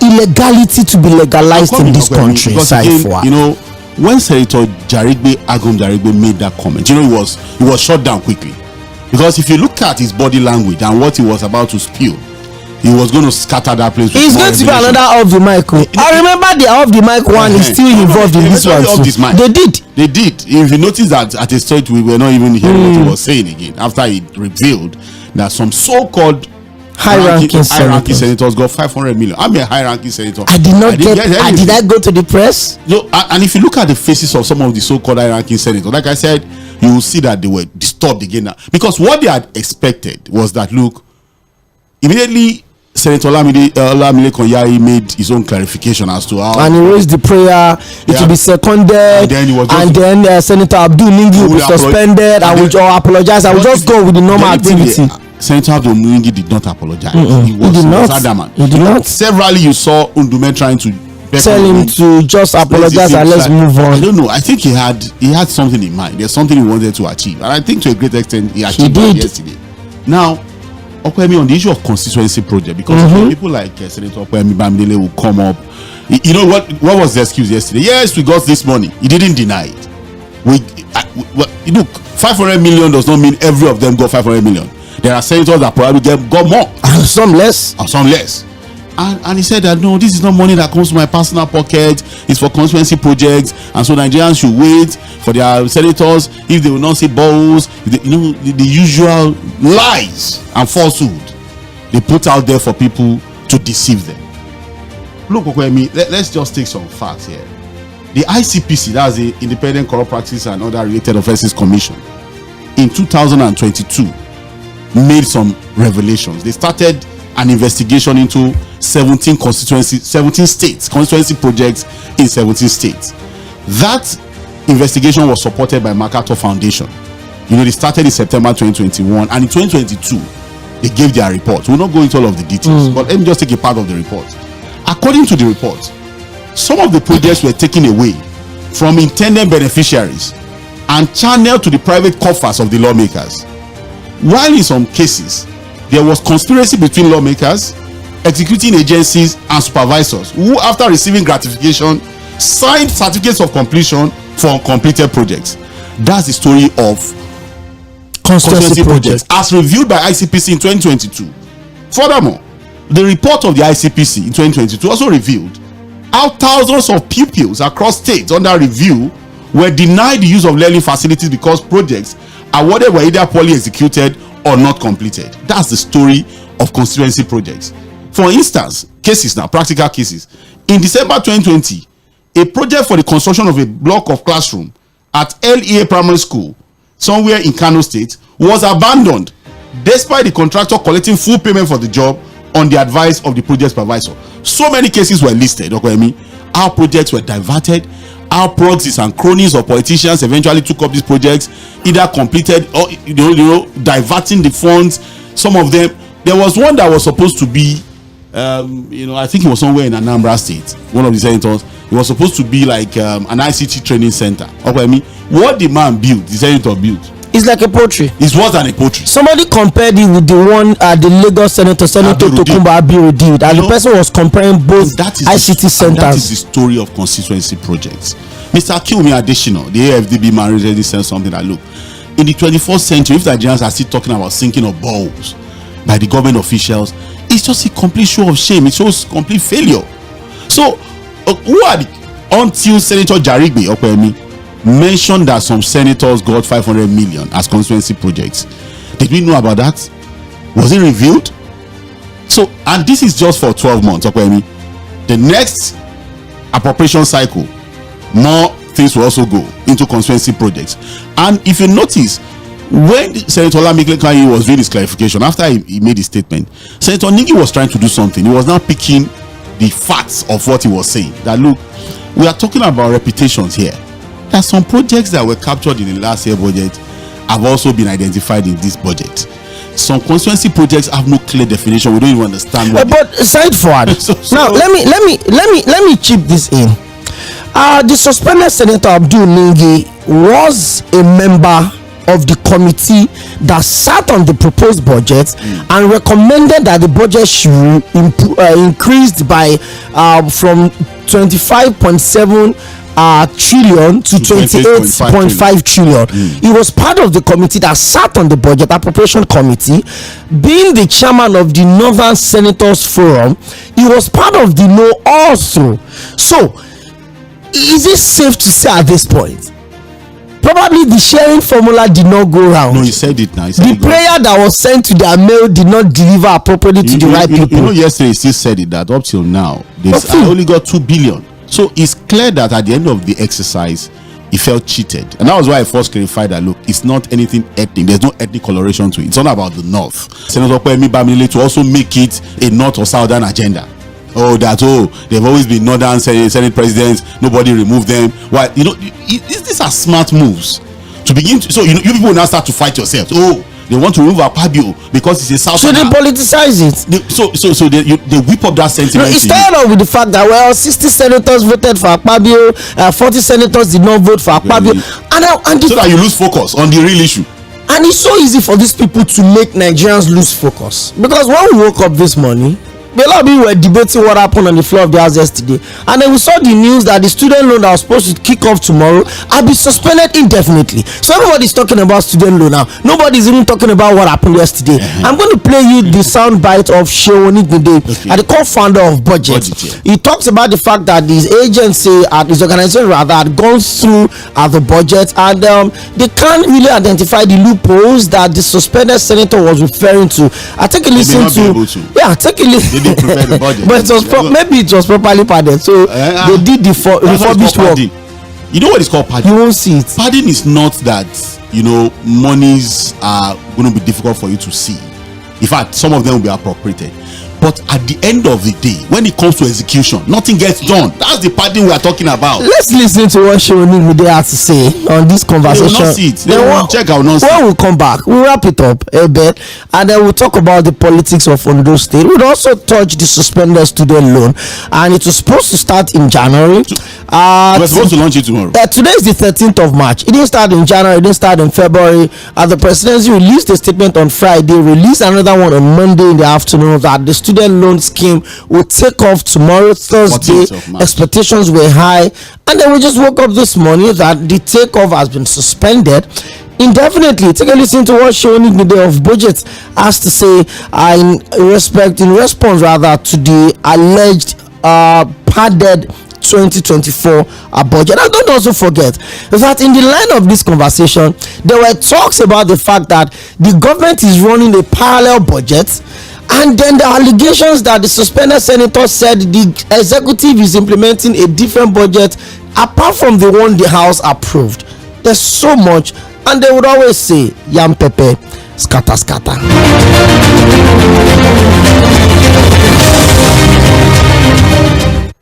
illegality to be legalized in this country? Because again, when Senator Jarigbé made that comment, he was shut down quickly, because if you look at his body language and what he was about to spew, he was going to scatter that place. He's going to be another off the mic. I remember the off the mic one is still involved in this one too. They did. If you notice that at a stage we were not even hearing what he was saying again, after he revealed that some so-called high-ranking senators got 500 million. I'm a high-ranking senator. Did I go to the press? So, and if you look at the faces of some of the so-called high-ranking senators, like I said, you will see that they were disturbed again now, because what they had expected was that, look, immediately Senator Olamide Konyari made his own clarification as to how, and he raised the prayer, it will be seconded, and then Senator Abdul Ningi will be suspended, and will apologize. I will just go with the normal activity. Senator Abdul did not apologize. He did not. adamant. He did not. Severally, you saw Ndume trying to tell him to just apologize and let's move on. I don't know. I think he had something in mind. There's something he wanted to achieve, and I think to a great extent he achieved it yesterday. Now, Opeyemi, on the issue of constituency project, because people like Senator Opeyemi Bamidele will come up. You know what was the excuse yesterday? Yes, we got this money. He didn't deny it. Look, 500 million does not mean every of them got 500 million. There are senators that probably got more, and some less, And he said that no, this is not money that comes to my personal pocket. It's for constituency projects, and so Nigerians should wait for their senators if they will not see balls. The usual lies and falsehood they put out there for people to deceive them. Look, Opeyemi, let's just take some facts here. The ICPC, that's the Independent Corrupt Practices and Other Related Offences Commission, in 2022 made some revelations. They started an investigation into 17 states, constituency projects in 17 states. That investigation was supported by MacArthur Foundation. They started in September 2021, and in 2022 they gave their report. We'll not go into all of the details, but let me just take a part of the report. According to the report, some of the projects were taken away from intended beneficiaries and channeled to the private coffers of the lawmakers, while in some cases there was conspiracy between lawmakers, executing agencies and supervisors who, after receiving gratification, signed certificates of completion for uncompleted projects. That's the story of constituency projects as reviewed by ICPC in 2022. Furthermore, the report of the ICPC in 2022 also revealed how thousands of pupils across states under review were denied the use of learning facilities because projects awarded were either poorly executed or not completed. That's the story of constituency projects. For instance, practical cases. In December 2020, a project for the construction of a block of classroom at LEA Primary School, somewhere in Kano State, was abandoned despite the contractor collecting full payment for the job on the advice of the project supervisor. So many cases were listed, Opeyemi. Our projects were diverted. Our proxies and cronies of politicians eventually took up these projects, either completed or diverting the funds. Some of them, there was one that was supposed to be, I think it was somewhere in Anambra State. One of the senators, it was supposed to be like an ICT training center. Opeyemi, what the man built, the senator built, it's like a poultry. It's worse than a poultry. Somebody compared it with the one the Lagos Senator Tokunbo Abiru did, and the person was comparing both ICT centers. That is the story of constituency projects. Mr. Akinyode Adesina, the AFDB man, recently said something that, look, in the 21st century, if Nigerians are still talking about sinking of balls by the government officials, it's just a complete show of shame. It shows complete failure. So, until Senator Jarigbe Opeyemi mentioned that some senators got 500 million as constituency projects, did we know about that? Was it revealed? So, and this is just for 12 months, Opeyemi. The next appropriation cycle, more things will also go into constituency projects. And if you notice, when Senator Olamide Kanye was doing his clarification, after he made his statement, Senator Ningi was trying to do something. He was now picking the facts of what he was saying. That, look, we are talking about reputations here. There are some projects that were captured in the last year budget have also been identified in this budget. Some constituency projects have no clear definition. We don't even understand what. But aside Fuhad, now let me chip this in. The suspended Senator Abdul Ningi was a member of the committee that sat on the proposed budget and recommended that the budget should increased by from 25.7 trillion to 28.5 trillion. He was part of the committee that sat on the budget appropriation committee. Being the chairman of the Northern Senators Forum, he was part of the law also. So, is it safe to say at this point, probably the sharing formula did not go round? No, he said it now. The prayer that was sent to their mail did not deliver appropriately to the right people. Yesterday he still said it, that up till now, I only got 2 billion. So it's clear that at the end of the exercise, he felt cheated. And that was why I first clarified that, look, it's not anything ethnic. There's no ethnic coloration to it. It's not about the North. Senator Opeyemi Bamidele to also make it a North or Southern agenda. They've always been Northern Senate presidents. Nobody removed them. Why? These are smart moves to begin to. So you people now start to fight yourselves. They want to remove Akpabio because it's a South. So they politicize it. They whip up that sentiment. It started off with the fact that 60 senators voted for Akpabio, 40 senators did not vote for Akpabio, so that you lose focus on the real issue. And it's so easy for these people to make Nigerians lose focus, because when we woke up this morning, a lot of people were debating what happened on the floor of the house yesterday, and then we saw the news that the student loan that was supposed to kick off tomorrow had been suspended indefinitely. So everybody's talking about student loan now. Nobody's even talking about what happened yesterday. I'm going to play you the sound bite of Tᴏɪᴛᴛᴇ, the co-founder of Budget. He talks about the fact that his agency, his organization rather, had gone through the budget, and they can't really identify the loopholes that the suspended senator was referring to. I take a listen take a listen. The budget. But maybe it was properly padded, so they did the refurbished work. You know what is called padding? You won't see it. Padding is not that monies are going to be difficult for you to see. In fact, some of them will be appropriated. But at the end of the day, when it comes to execution, nothing gets done. That's the padding we are talking about. Let's listen to what Tᴏɪᴛᴛᴇ has to say on this conversation. They will not see it. They will check out. When we come back, we'll wrap it up a bit, and then we'll talk about the politics of Ondo State. We'll also touch the suspended student loan, and it was supposed to start in January. We're supposed to launch it tomorrow. Today is the 13th of March. It didn't start in January. It didn't start in February. The presidency released a statement on Friday, released another one on Monday in the afternoon, that the student loan scheme will take off tomorrow, Thursday. Expectations were high, and then we just woke up this morning that the takeoff has been suspended indefinitely. Take a listen to what Tᴏɪᴛᴛᴇ of Budget has to say in response to the alleged padded 2024 budget. And don't also forget that in the line of this conversation, there were talks about the fact that the government is running a parallel budget, and then the allegations that the suspended senator said the executive is implementing a different budget apart from the one the House approved. There's so much, and they would always say yam pepper scatter scatter.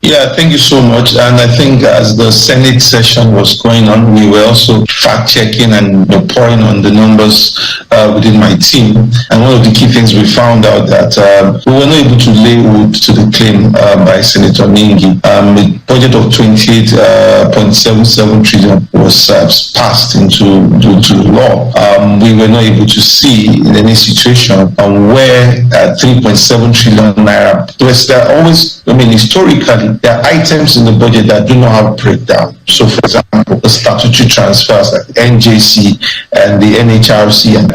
Yeah, thank you so much. And I think as the Senate session was going on, we were also fact-checking and pouring on the numbers within my team. And one of the key things we found out that we were not able to lay wood to the claim by Senator Ningi. A budget of 28.77 trillion was passed into law. We were not able to see in any situation where 3.7 trillion naira. There always, historically, there are items in the budget that do not have breakdown. So, for example, the statutory transfers like NJC and the NHRC, and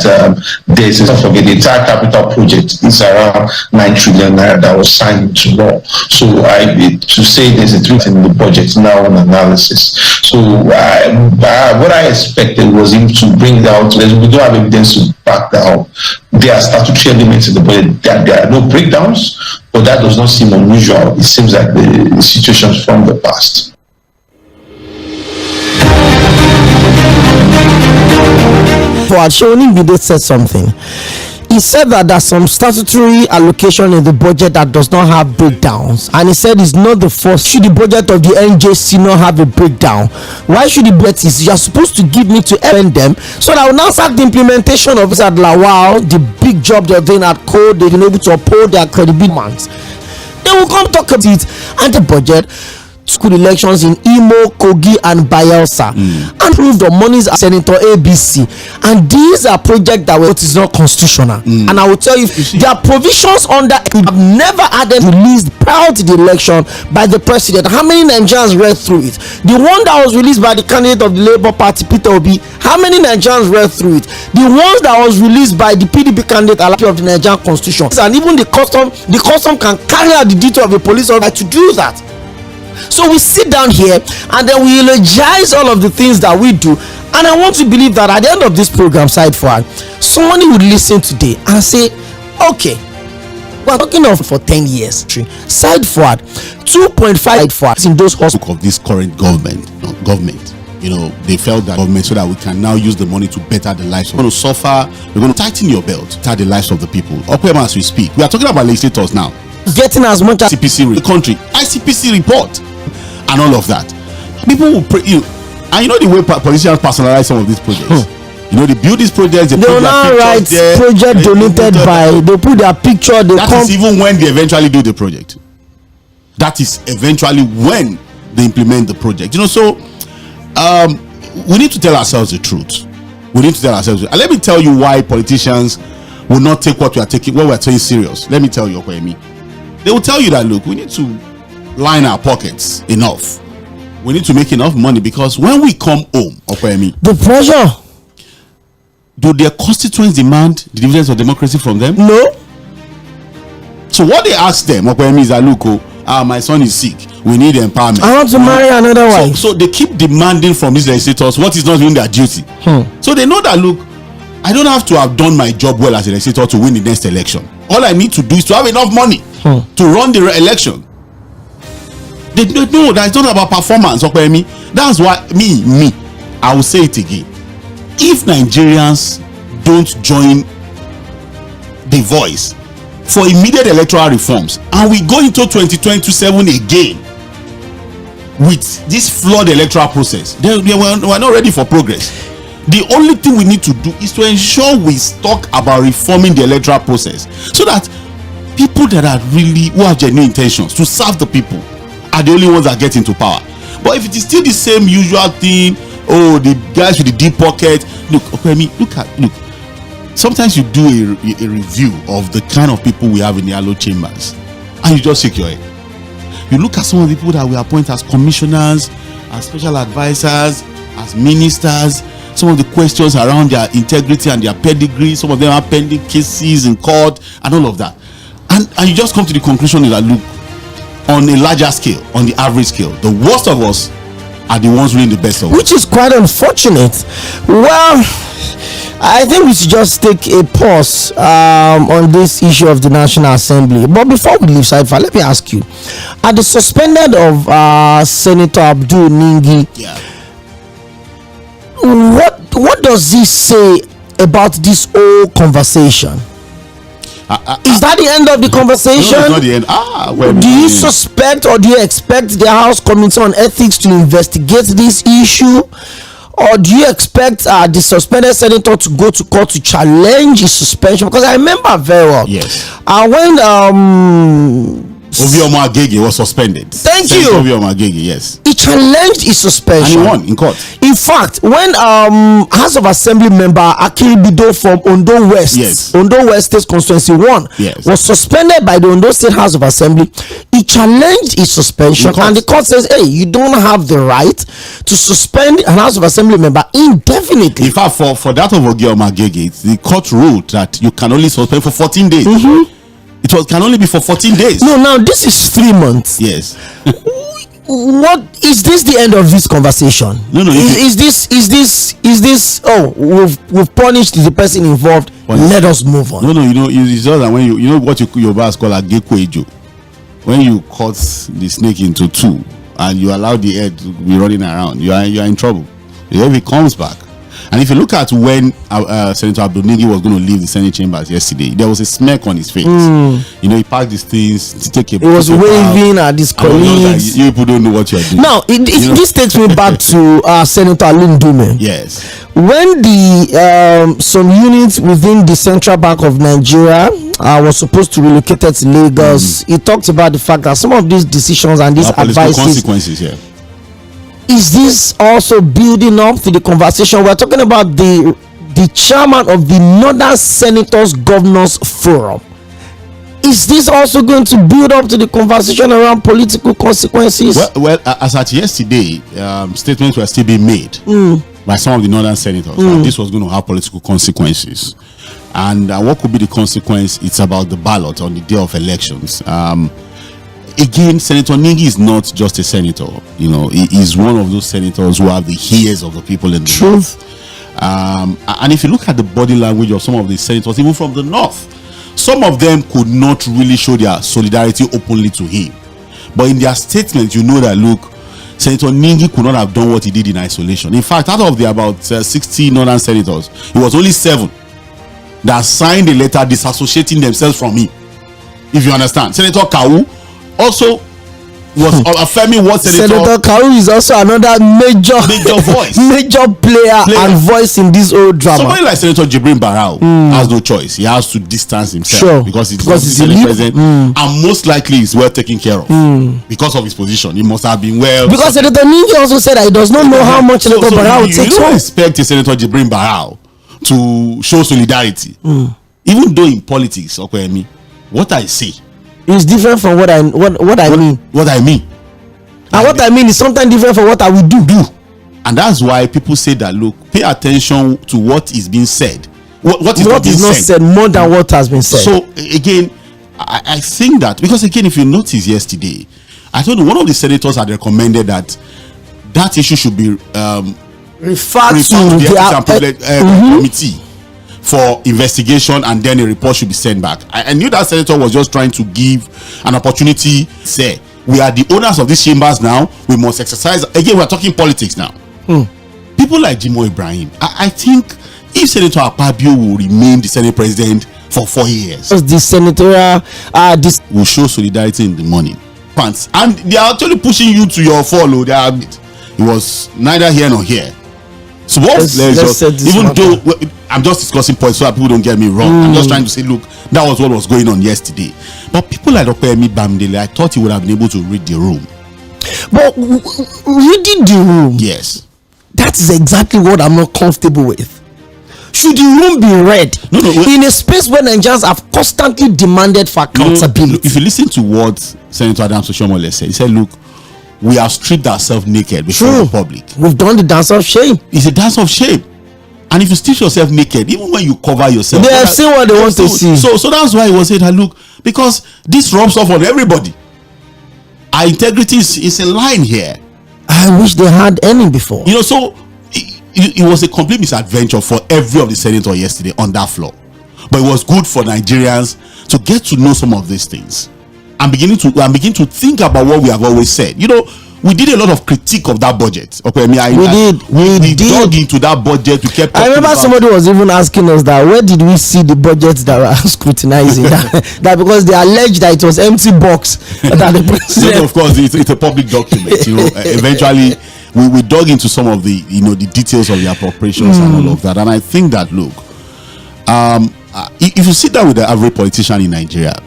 this is not forget the entire capital project is around 9 trillion naira that was signed into law. So, to say there's a truth in the budget now on analysis. So, what I expected was him to bring it out. We don't have evidence to back that up. There are statutory elements in the budget that there are no breakdowns, but that does not seem unusual. It seems like the situations from the past. Fuhad Tᴏɪᴛᴛᴇ said something. He said that there's some statutory allocation in the budget that does not have breakdowns, and he said it's not the first. Should the budget of the NJC not have a breakdown? Why should the budget? You're supposed to give me to earn them, so that I will now start the implementation of this at Lawal, the big job they're doing at Code. They've been able to uphold their credibility. They will come talk about it and the budget. School elections in Imo, Kogi, and Bayelsa, and proved the monies of Senator ABC, and these are projects that were not constitutional. And I will tell you, there are provisions under it have never had them released prior to the election by the president. How many Nigerians read through it? The one that was released by the candidate of the Labour Party, Peter Obi, how many Nigerians read through it? The ones that was released by the PDP candidate of the Nigerian Constitution, and even the custom can carry out the duty of a police officer to do that. So we sit down here and then we eulogize all of the things that we do, and I want to believe that at the end of this program, Side Fuhad, somebody would listen today and say, okay, we're talking of for 10 years. Side Fuhad, 2.5 Fuhad in those hospitals of this current government. They felt that government so that we can now use the money to better the lives. We're going to suffer. We're going to tighten your belt, better the lives of the people. Opeyemi, as we speak, we are talking about legislators now. Getting as much as ICPC the country, ICPC report, and all of that. People will pray you, and the way politicians personalize some of these projects. You know, they build these projects. They will now write project donated by. They put their picture. That is even when they eventually do the project. That is eventually when they implement the project. You know, so we need to tell ourselves the truth. We need to tell ourselves. And let me tell you why politicians will not take what we're saying serious. Let me tell you, Opeyemi. They will tell you that, look, we need to line our pockets enough. We need to make enough money, because when we come home, Opeyemi, the pressure. Do their constituents demand the dividends of democracy from them? No. So what they ask them, Opeyemi, is that, look, my son is sick. We need empowerment. I want to marry another wife. So they keep demanding from these legislators what is not doing their duty. So they know that, look, I don't have to have done my job well as a legislator to win the next election. All I need to do is to have enough money to run the election. They know that it's not about performance, Opeyemi. That's why I will say it again. If Nigerians don't join the voice for immediate electoral reforms, and we go into 2027 again with this flawed electoral process, we're not ready for progress. The only thing we need to do is to ensure we talk about reforming the electoral process, so that people that are really, who have genuine intentions to serve the people, are the only ones that get into power. But if it is still the same usual thing, the guys with the deep pocket, look, sometimes you do a review of the kind of people we have in the yellow chambers, and you just shake your head. You look at some of the people that we appoint as commissioners, as special advisors, as ministers, some of the questions around their integrity and their pedigree, some of them are pending cases in court and all of that, and you just come to the conclusion that, look, on a larger scale, on the average scale, the worst of us are the ones winning the best of us. Which is quite unfortunate. Well, I think we should just take a pause on this issue of the National Assembly. But before we leave Saheed, let me ask you, at the suspended of Senator Abdul Ningi, what does this say about this whole conversation? Is that the end of the conversation? No, it's not the end. Do you suspect, or do you expect the House Committee on Ethics to investigate this issue? Or do you expect the suspended senator to go to court to challenge his suspension? Because I remember very well. Yes. When WŽＳOᴛsAᴘᴜ M소ɪᴜ was suspended. Thank you. WŽSOᴜ yes. He challenged his suspension. And he won in court. In fact, when House of Assembly member Akinyode from Ondo West, Ondo West State Constituency 1, was suspended by the Ondo State House of Assembly, he challenged his suspension, and the court says, hey, you don't have the right to suspend a House of Assembly member indefinitely. In fact, for that of WŽSOᴜnSAᴘᴜ, the court ruled that you can only suspend for 14 days. It can only be for 14 days. No, now this is 3 months. Yes. What is this the end of this conversation? No. Is this? Oh, we've punished the person involved. Let us move on. No. It's just that when you know what your boss call a 괶ᴜ. When you cut the snake into two and you allow the head to be running around, you are in trouble. If it comes back. And if you look at when Senator Abdul Ningi was going to leave the Senate chambers yesterday, there was a smirk on his face. You know, he packed these things to take a. He was waving at his colleagues. You people don't know what you're doing. Now, this takes me back to Senator Lɪਧᴇ. Yes. When some units within the Central Bank of Nigeria was supposed to relocate to Lagos, he talked about the fact that some of these decisions and these advices, consequences, yeah. Is this also building up to the conversation? We're talking about the chairman of the Northern Senators Governors Forum. Is this also going to build up to the conversation around political consequences? Well, as at yesterday, statements were still being made by some of the Northern Senators that this was going to have political consequences. And what could be the consequence? It's about the ballot on the day of elections. Again, Senator Ningi is not just a senator. You know, he is one of those senators who have the ears of the people in the north. And if you look at the body language of some of the senators, even from the north, some of them could not really show their solidarity openly to him. But in their statements, you know that, look, Senator Ningi could not have done what he did in isolation. In fact, out of the about 60 northern senators, it was only 7 that signed a letter disassociating themselves from him. If you understand. Senator Kawu also was affirming what Senator Kawu is also another major voice, major player and voice in this whole drama. Somebody like Senator Jibrin Barau has no choice. He has to distance himself because he's the president, and most likely is well taken care of because of his position. He must have been well. Because Senator Ningi also said that he does not know how much Senator Barau takes home. You don't expect a Senator Jibrin Barau to show solidarity, even though in politics, Opeyemi, what I say is different from what I mean. What I mean, and what I mean is sometimes different from what I will do. And that's why people say that, look, pay attention to what is being said. What is not said more than what has been said. So again, I think that, because again, if you notice yesterday, I told you one of the senators had recommended that issue should be referred to the committee for investigation, and then a report should be sent back. I knew that senator was just trying to give an opportunity. Say, we are the owners of these chambers now. We must exercise. Again, we are talking politics now. People like Jimoh Ibrahim, I think if Senator Akpabio will remain the Senate president for 4 years, the senatorial will show solidarity in the morning pants, and they are actually pushing you to your follow. It was neither here nor here. So let's just, even though I'm just discussing points so that people don't get me wrong, I'm just trying to say, look, that was what was going on yesterday. But people like Opeyemi Bamidele, I thought he would have been able to read the room. But reading the room, yes, that is exactly what I'm not comfortable with. Should the room be read in a space where Nigerians have constantly demanded for accountability? If you listen to what Senator Adams Oshiomhole said, he said, look, we have stripped ourselves naked before the public. We've done the dance of shame. It's a dance of shame. And if you strip yourself naked, even when you cover yourself, they have seen what they want to see. So that's why he was saying that, look, because this rubs off on everybody. Our integrity is in line here. I wish they had any before. So it was a complete misadventure for every of the senators yesterday on that floor. But it was good for Nigerians to get to know some of these things. I'm begin to think about what we have always said. We did a lot of critique of that budget. Okay, we dug into that budget. We kept. I remember somebody was even asking us that where did we see the budgets that were scrutinizing that because they alleged that it was empty box that the president. Of course, it's a public document. Eventually, we dug into some of the the details of the appropriations and all of that. And I think that, look, if you sit down with the average politician in Nigeria,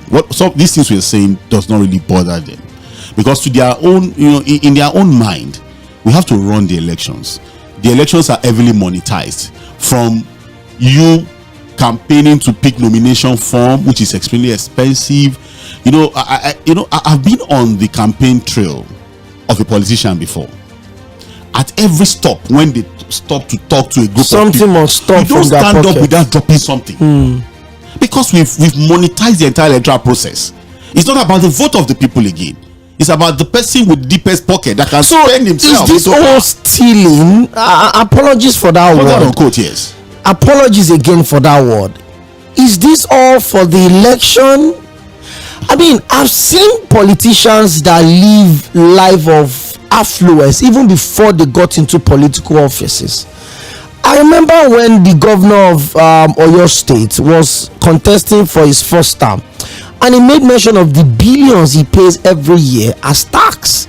these things we're saying does not really bother them, because to their own, in their own mind, we have to run the elections. The elections are heavily monetized, from you campaigning to pick nomination form, which is extremely expensive. I've been on the campaign trail of a politician before. At every stop, when they stop to talk to a group of people, must stop. You don't stand up without dropping something, because we've monetized the entire electoral process. It's not about the vote of the people again. It's about the person with the deepest pocket that can spend himself. Is this all stealing? Apologies for that word. Unquote, yes. Apologies again for that word. Is this all for the election? I mean, I've seen politicians that live life of affluence even before they got into political offices. I remember when the governor of Oyo State was contesting for his first term, and he made mention of the billions he pays every year as tax.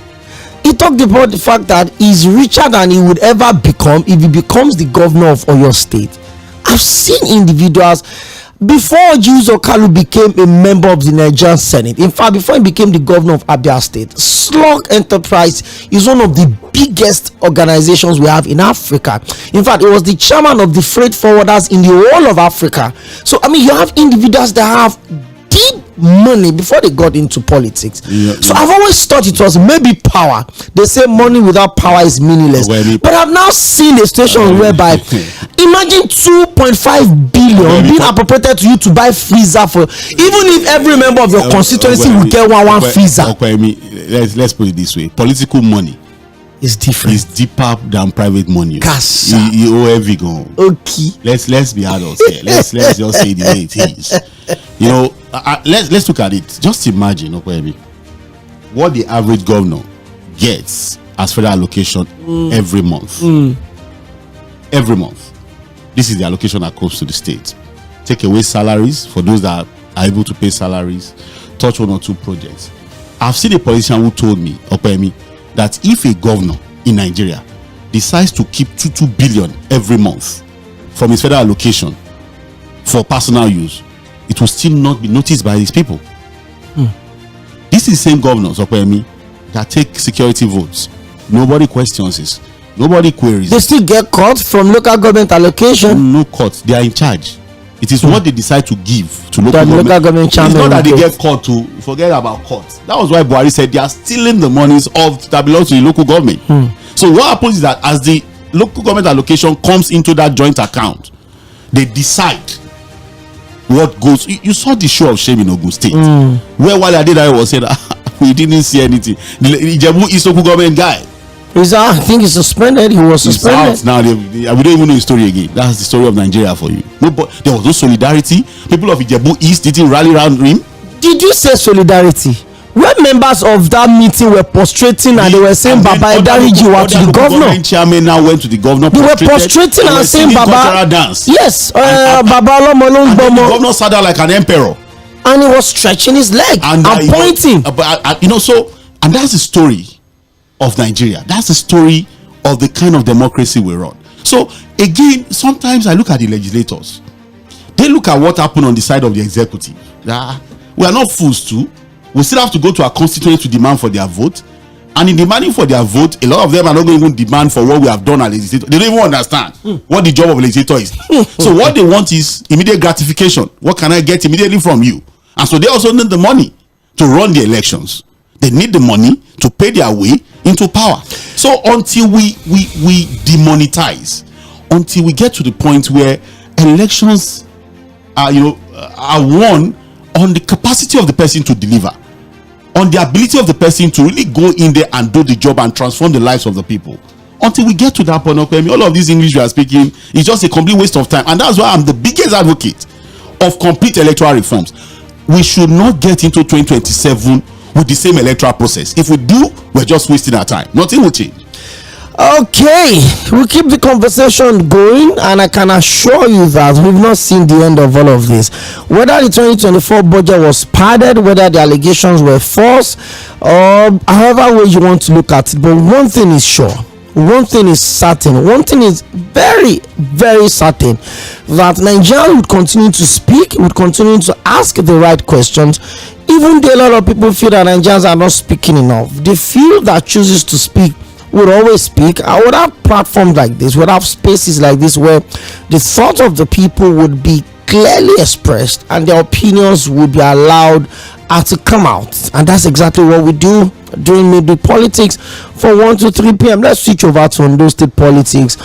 He talked about the fact that he's richer than he would ever become if he becomes the governor of Oyo State. I've seen individuals, before WŽＳOᴛsAᴘᴘ became a member of the Nigerian Senate, in fact, before he became the governor of Abia State, Slug Enterprise is one of the biggest organizations we have in Africa. In fact, it was the chairman of the freight forwarders in the whole of Africa. So, I mean, you have individuals that have deep money before they got into politics. So I've always thought it was maybe power. They say money without power is meaningless. But I've now seen a situation whereby imagine 2.5 billion being appropriated to you to buy freezer for, even if every member of your constituency will get one freezer. Let's put it this way: political money is different. It's deeper than private money. Kasa. You owe every go. Okay. Let's be adults here. Let's just say the way it is. Let's look at it. Just imagine, Opeyemi, what the average governor gets as federal allocation every month. Every month. This is the allocation that comes to the state. Take away salaries for those that are able to pay salaries. Touch one or two projects. I've seen a politician who told me, Opeyemi, that if a governor in Nigeria decides to keep 2 billion every month from his federal allocation for personal use, it will still not be noticed by these people. This is the same governors, Opeyemi, that take security votes. Nobody questions this. Nobody queries. They still get cut from local government allocation. No cut. They are in charge. It is what they decide to give to local government. It's not that they get caught to forget about cut. That was why Buhari said they are stealing the monies that belongs to the local government. So what happens is that as the local government allocation comes into that joint account, they decide what goes. You saw the show of shame in Ogun State, where Wale Adedayo was saying we didn't see anything. The Yᴏᴜᴜ local government guy. I think he's suspended. He was suspended. He's out now. We don't even know his story again. That's the story of Nigeria for you. No, but there was no solidarity. People of Ijebu East didn't rally around him. Did you say solidarity? When members of that meeting were prostrating and they were saying Baba Edariji were to the governor. Chairman now went to the governor. They were prostrating and saying Baba dance. Yes, Baba Olomolun. The governor sat down like an emperor. And he was stretching his leg and pointing. And that's the story of Nigeria. That's the story of the kind of democracy we run. So again, sometimes I look at the legislators. They look at what happened on the side of the executive. We are not fools too. We still have to go to our constituents to demand for their vote. And in demanding for their vote, a lot of them are not going to even demand for what we have done as legislators. They don't even understand what the job of a legislator is. So what they want is immediate gratification. What can I get immediately from you? And so they also need the money to run the elections. They need the money to pay their way into power. So until we demonetize, until we get to the point where elections are won on the capacity of the person to deliver, on the ability of the person to really go in there and do the job and transform the lives of the people. Until we get to that point, all of this English we are speaking is just a complete waste of time. And that's why I'm the biggest advocate of complete electoral reforms. We should not get into 2027 with the same electoral process. If we do, we're just wasting our time. Nothing will change. Okay, we'll keep the conversation going, and I can assure you that we've not seen the end of all of this. Whether the 2024 budget was padded, whether the allegations were false, or however way you want to look at it, but one thing is sure, one thing is certain, one thing is very, very certain, that Nigeria would continue to speak, would continue to ask the right questions, even though a lot of people feel that Nigerians are not speaking enough. The few that chooses to speak would always speak. I would have platforms like this, would have spaces like this where the thoughts of the people would be clearly expressed and their opinions would be allowed to come out. And that's exactly what we do during Midweek Politics from 1 to 3 p.m. Let's switch over to Ondo State politics.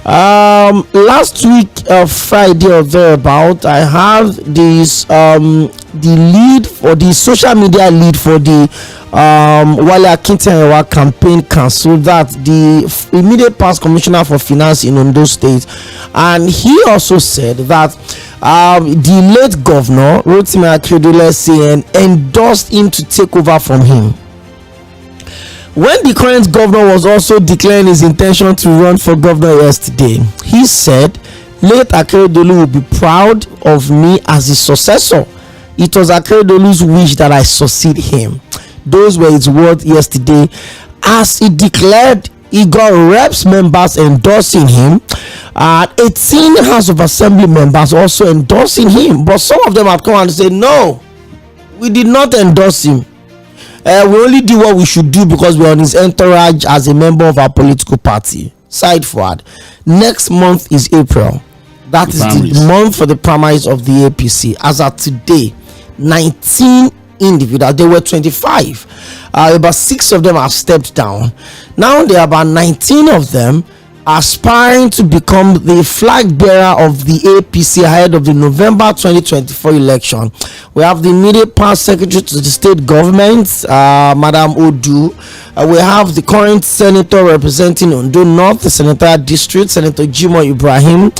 Last week, Friday or thereabout, I have this the lead for the social media lead for the Wale Akintayewa campaign cancelled, that the immediate past commissioner for finance in Ondo State, and he also said that the late governor Rotimi Akeredolu endorsed him to take over from him. When the current governor was also declaring his intention to run for governor yesterday, he said, "Late Akeredolu will be proud of me as his successor. It was Akeredolu's wish that I succeed him." Those were his words yesterday, as he declared he got reps members endorsing him, 18 House of Assembly members also endorsing him. But some of them have come and said, "No, we did not endorse him. We only do what we should do because we're on his entourage as a member of our political party." Side forward, next month is April. That is the month for the primaries of the APC. As of today, 19 individuals, they were 25. About 6 of them have stepped down. Now there are about 19 of them aspiring to become the flag bearer of the APC ahead of the November 2024 election. We have the immediate past secretary to the state government, Madam Odu. We have the current senator representing Ondo North, the senatorial district, Senator Jimoh Ibrahim.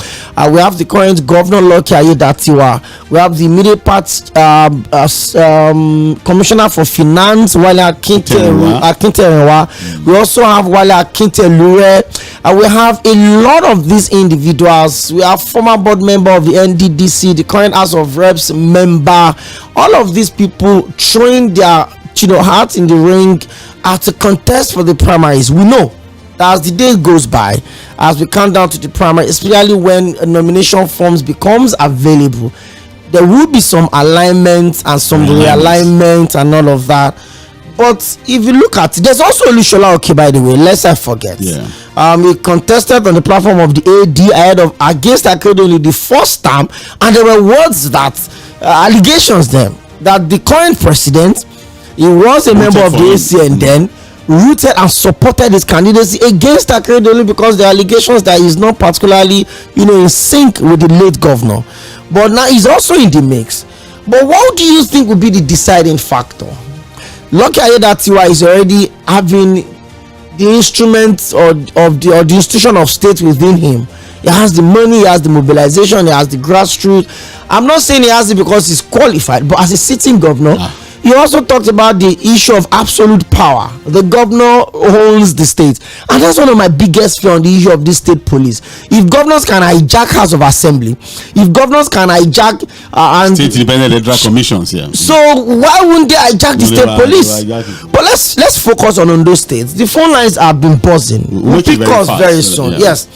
We have the current governor, Lucky Ayedatiwa. We have the immediate past commissioner for finance, Wale Akintayewa. We also have Wale Akintayewa. We have a lot of these individuals. We have former board member of the NDDC, the current House of Reps member. All of these people throwing their hat in the ring to contest for the primaries. We know that as the day goes by, as we count down to the primary, especially when nomination forms becomes available, there will be some alignment and some realignment and all of that. But if you look at it, there's also Iṛsᴛሶജlᴏ, by the way, lest I forget. He contested on the platform of the AD ahead of against Akinyode the first time, and there were words that allegations then that the current president, he was a member of the AC and then rooted and supported his candidacy against Akinyode because the allegations that he's not particularly, in sync with the late governor. But now he's also in the mix. But what do you think would be the deciding factor? Lucky Ayedatiwa is already having the instruments or the institution of state within him. He has the money, he has the mobilization, he has the grassroots. I'm not saying he has it because he's qualified, but as a sitting governor, he also talked about the issue of absolute power. The governor owns the state, and that's one of my biggest fear on the issue of this state police. If governors can hijack House of Assembly, if governors can hijack and state independent electoral commissions, so why wouldn't they hijack the state police? But let's focus on those states. The phone lines have been buzzing. We'll pick us very soon. Yes.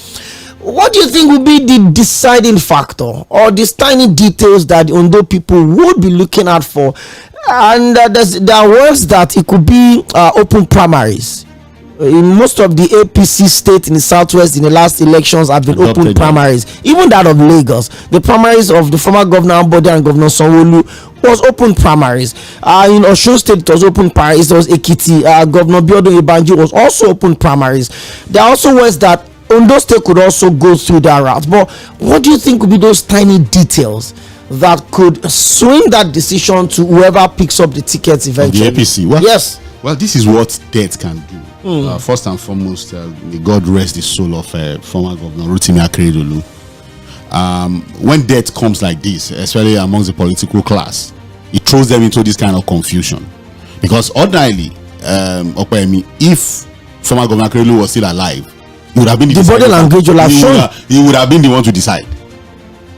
What do you think will be the deciding factor or these tiny details that the Ondo people would be looking out for? And there are words that it could be open primaries. In most of the APC states in the southwest in the last elections have been open primaries. Even that of Lagos, the primaries of the former governor Ambode and Governor Sanwo-Olu was open primaries. In Osun State it was open primaries. There was Ekiti, Governor Biodun Ibanji was also open primaries. There are also words that Ondo State could also go through that route. But what do you think would be those tiny details that could swing that decision to whoever picks up the tickets eventually? The APC. Well, this is what death can do. First and foremost, may God rest the soul of former Governor Rotimi Akeredolu. When death comes like this, especially amongst the political class, it throws them into this kind of confusion. Because ordinarily, Opeyemi, if former Governor Akeredolu was still alive, he would have been the body language will have shown. He would have been the one to decide.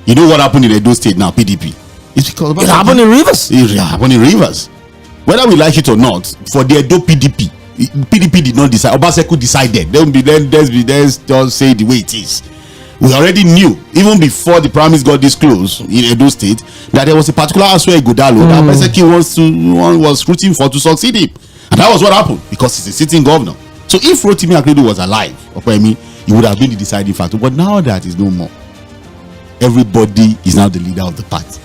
You know what happened in Edo State now, PDP? It's because it happened in Rivers. It happened in Rivers. Whether we like it or not, for the Edo PDP did not decide. Obaseku decided. Let's just say the way it is. We already knew, even before the promise got disclosed in Edo State, that there was a particular Asue Godalo that Obaseku was rooting for to succeed him. And that was what happened because he's a sitting governor. So if Rotimi Akeredolu was alive, Opeyemi, he would have been the deciding factor. But now that is no more. Everybody is now the leader of the party.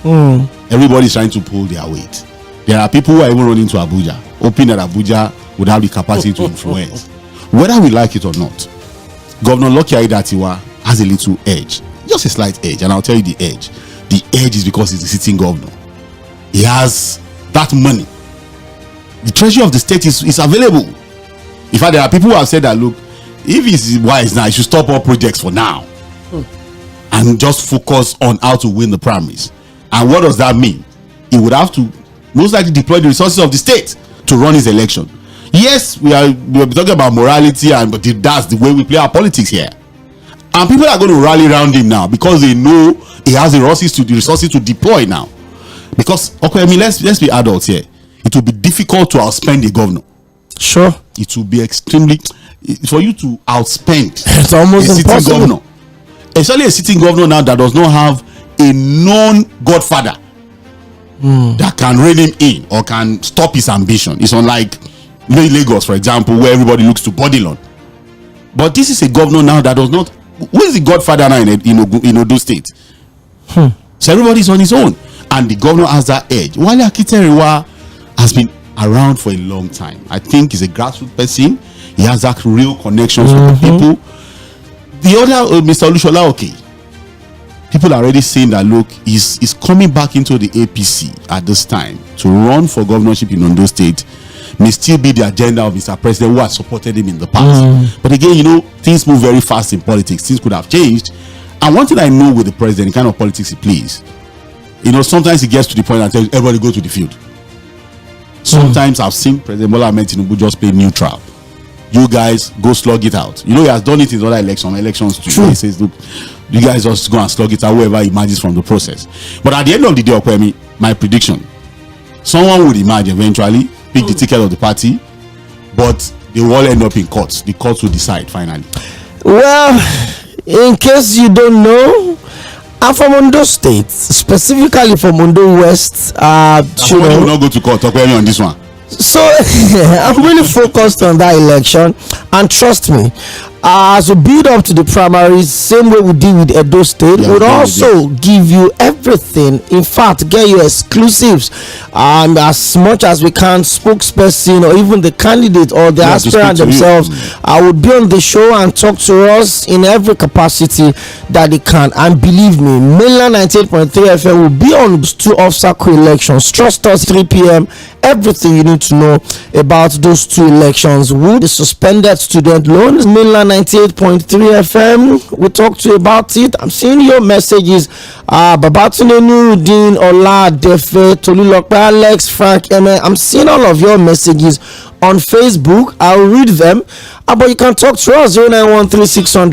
Everybody is trying to pull their weight. There are people who are even running to Abuja, hoping that Abuja would have the capacity to influence. Whether we like it or not, Governor Lucky Ayedatiwa has a little edge, just a slight edge, and I'll tell you the edge. The edge is because he's the sitting governor. He has that money. The treasury of the state is available. In fact, there are people who have said that, look, if he's wise now, he should stop all projects for now and just focus on how to win the primaries. And what does that mean? He would have to most likely deploy the resources of the state to run his election. Yes, we are talking about morality, but that's the way we play our politics here. And people are going to rally around him now because they know he has the resources to deploy now. Because let's be adults here. It will be difficult to outspend the governor. Sure. It will be extremely for you to outspend. It's almost a impossible. Sitting governor. Especially a sitting governor now that does not have a known godfather that can rein him in or can stop his ambition. It's unlike Lagos, for example, where everybody looks to Bodilon. But this is a governor now that does not. Who is the godfather now in Odo State? So everybody's on his own, and the governor has that edge. Wale Akintaye has been around for a long time. I think he's a grassroots person. He has that real connections with the people. The other Mr. Iṛsᴜnsoജlᴏ, people are already saying that, look, he's coming back into the APC at this time to run for governorship in Ondo State. May still be the agenda of Mr. President who has supported him in the past. But again, things move very fast in politics. Things could have changed. And one thing I know with the president, the kind of politics he plays, sometimes he gets to the point and tells everybody go to the field. Sometimes I've seen President Bola Ahmed Tinubu just play neutral. You guys go slug it out. He has done it in other elections too. He says, look, you guys just go and slug it out, whoever emerges from the process. But at the end of the day, Opeyemi, my prediction, someone would emerge eventually pick the ticket of the party, but they will all end up in courts. The courts will decide finally. Well, in case you don't know, I'm from Ondo State, specifically from Ondo West. You will not go to court. Talk on this one. So I'm really focused on that election, and trust me, as we build up to the primaries, same way we did with Edo State, we'll also give you everything. In fact, get you exclusives, and as much as we can, spokesperson or even the candidate or the aspirant themselves, I would be on the show and talk to us in every capacity that they can. And believe me, Mainland 98.3 FM will be on 2 off-cycle elections. Trust us, 3 p.m. Everything you need to know about those 2 elections. Would the suspended student loans, Mainland 98.3 FM, we talk to you about it. I'm seeing your messages. Babatunde Nuruddin, Ola Defe, Tolulope, Alex, Frank, I'm seeing all of your messages on Facebook. I'll read them. But you can talk to us 0913 600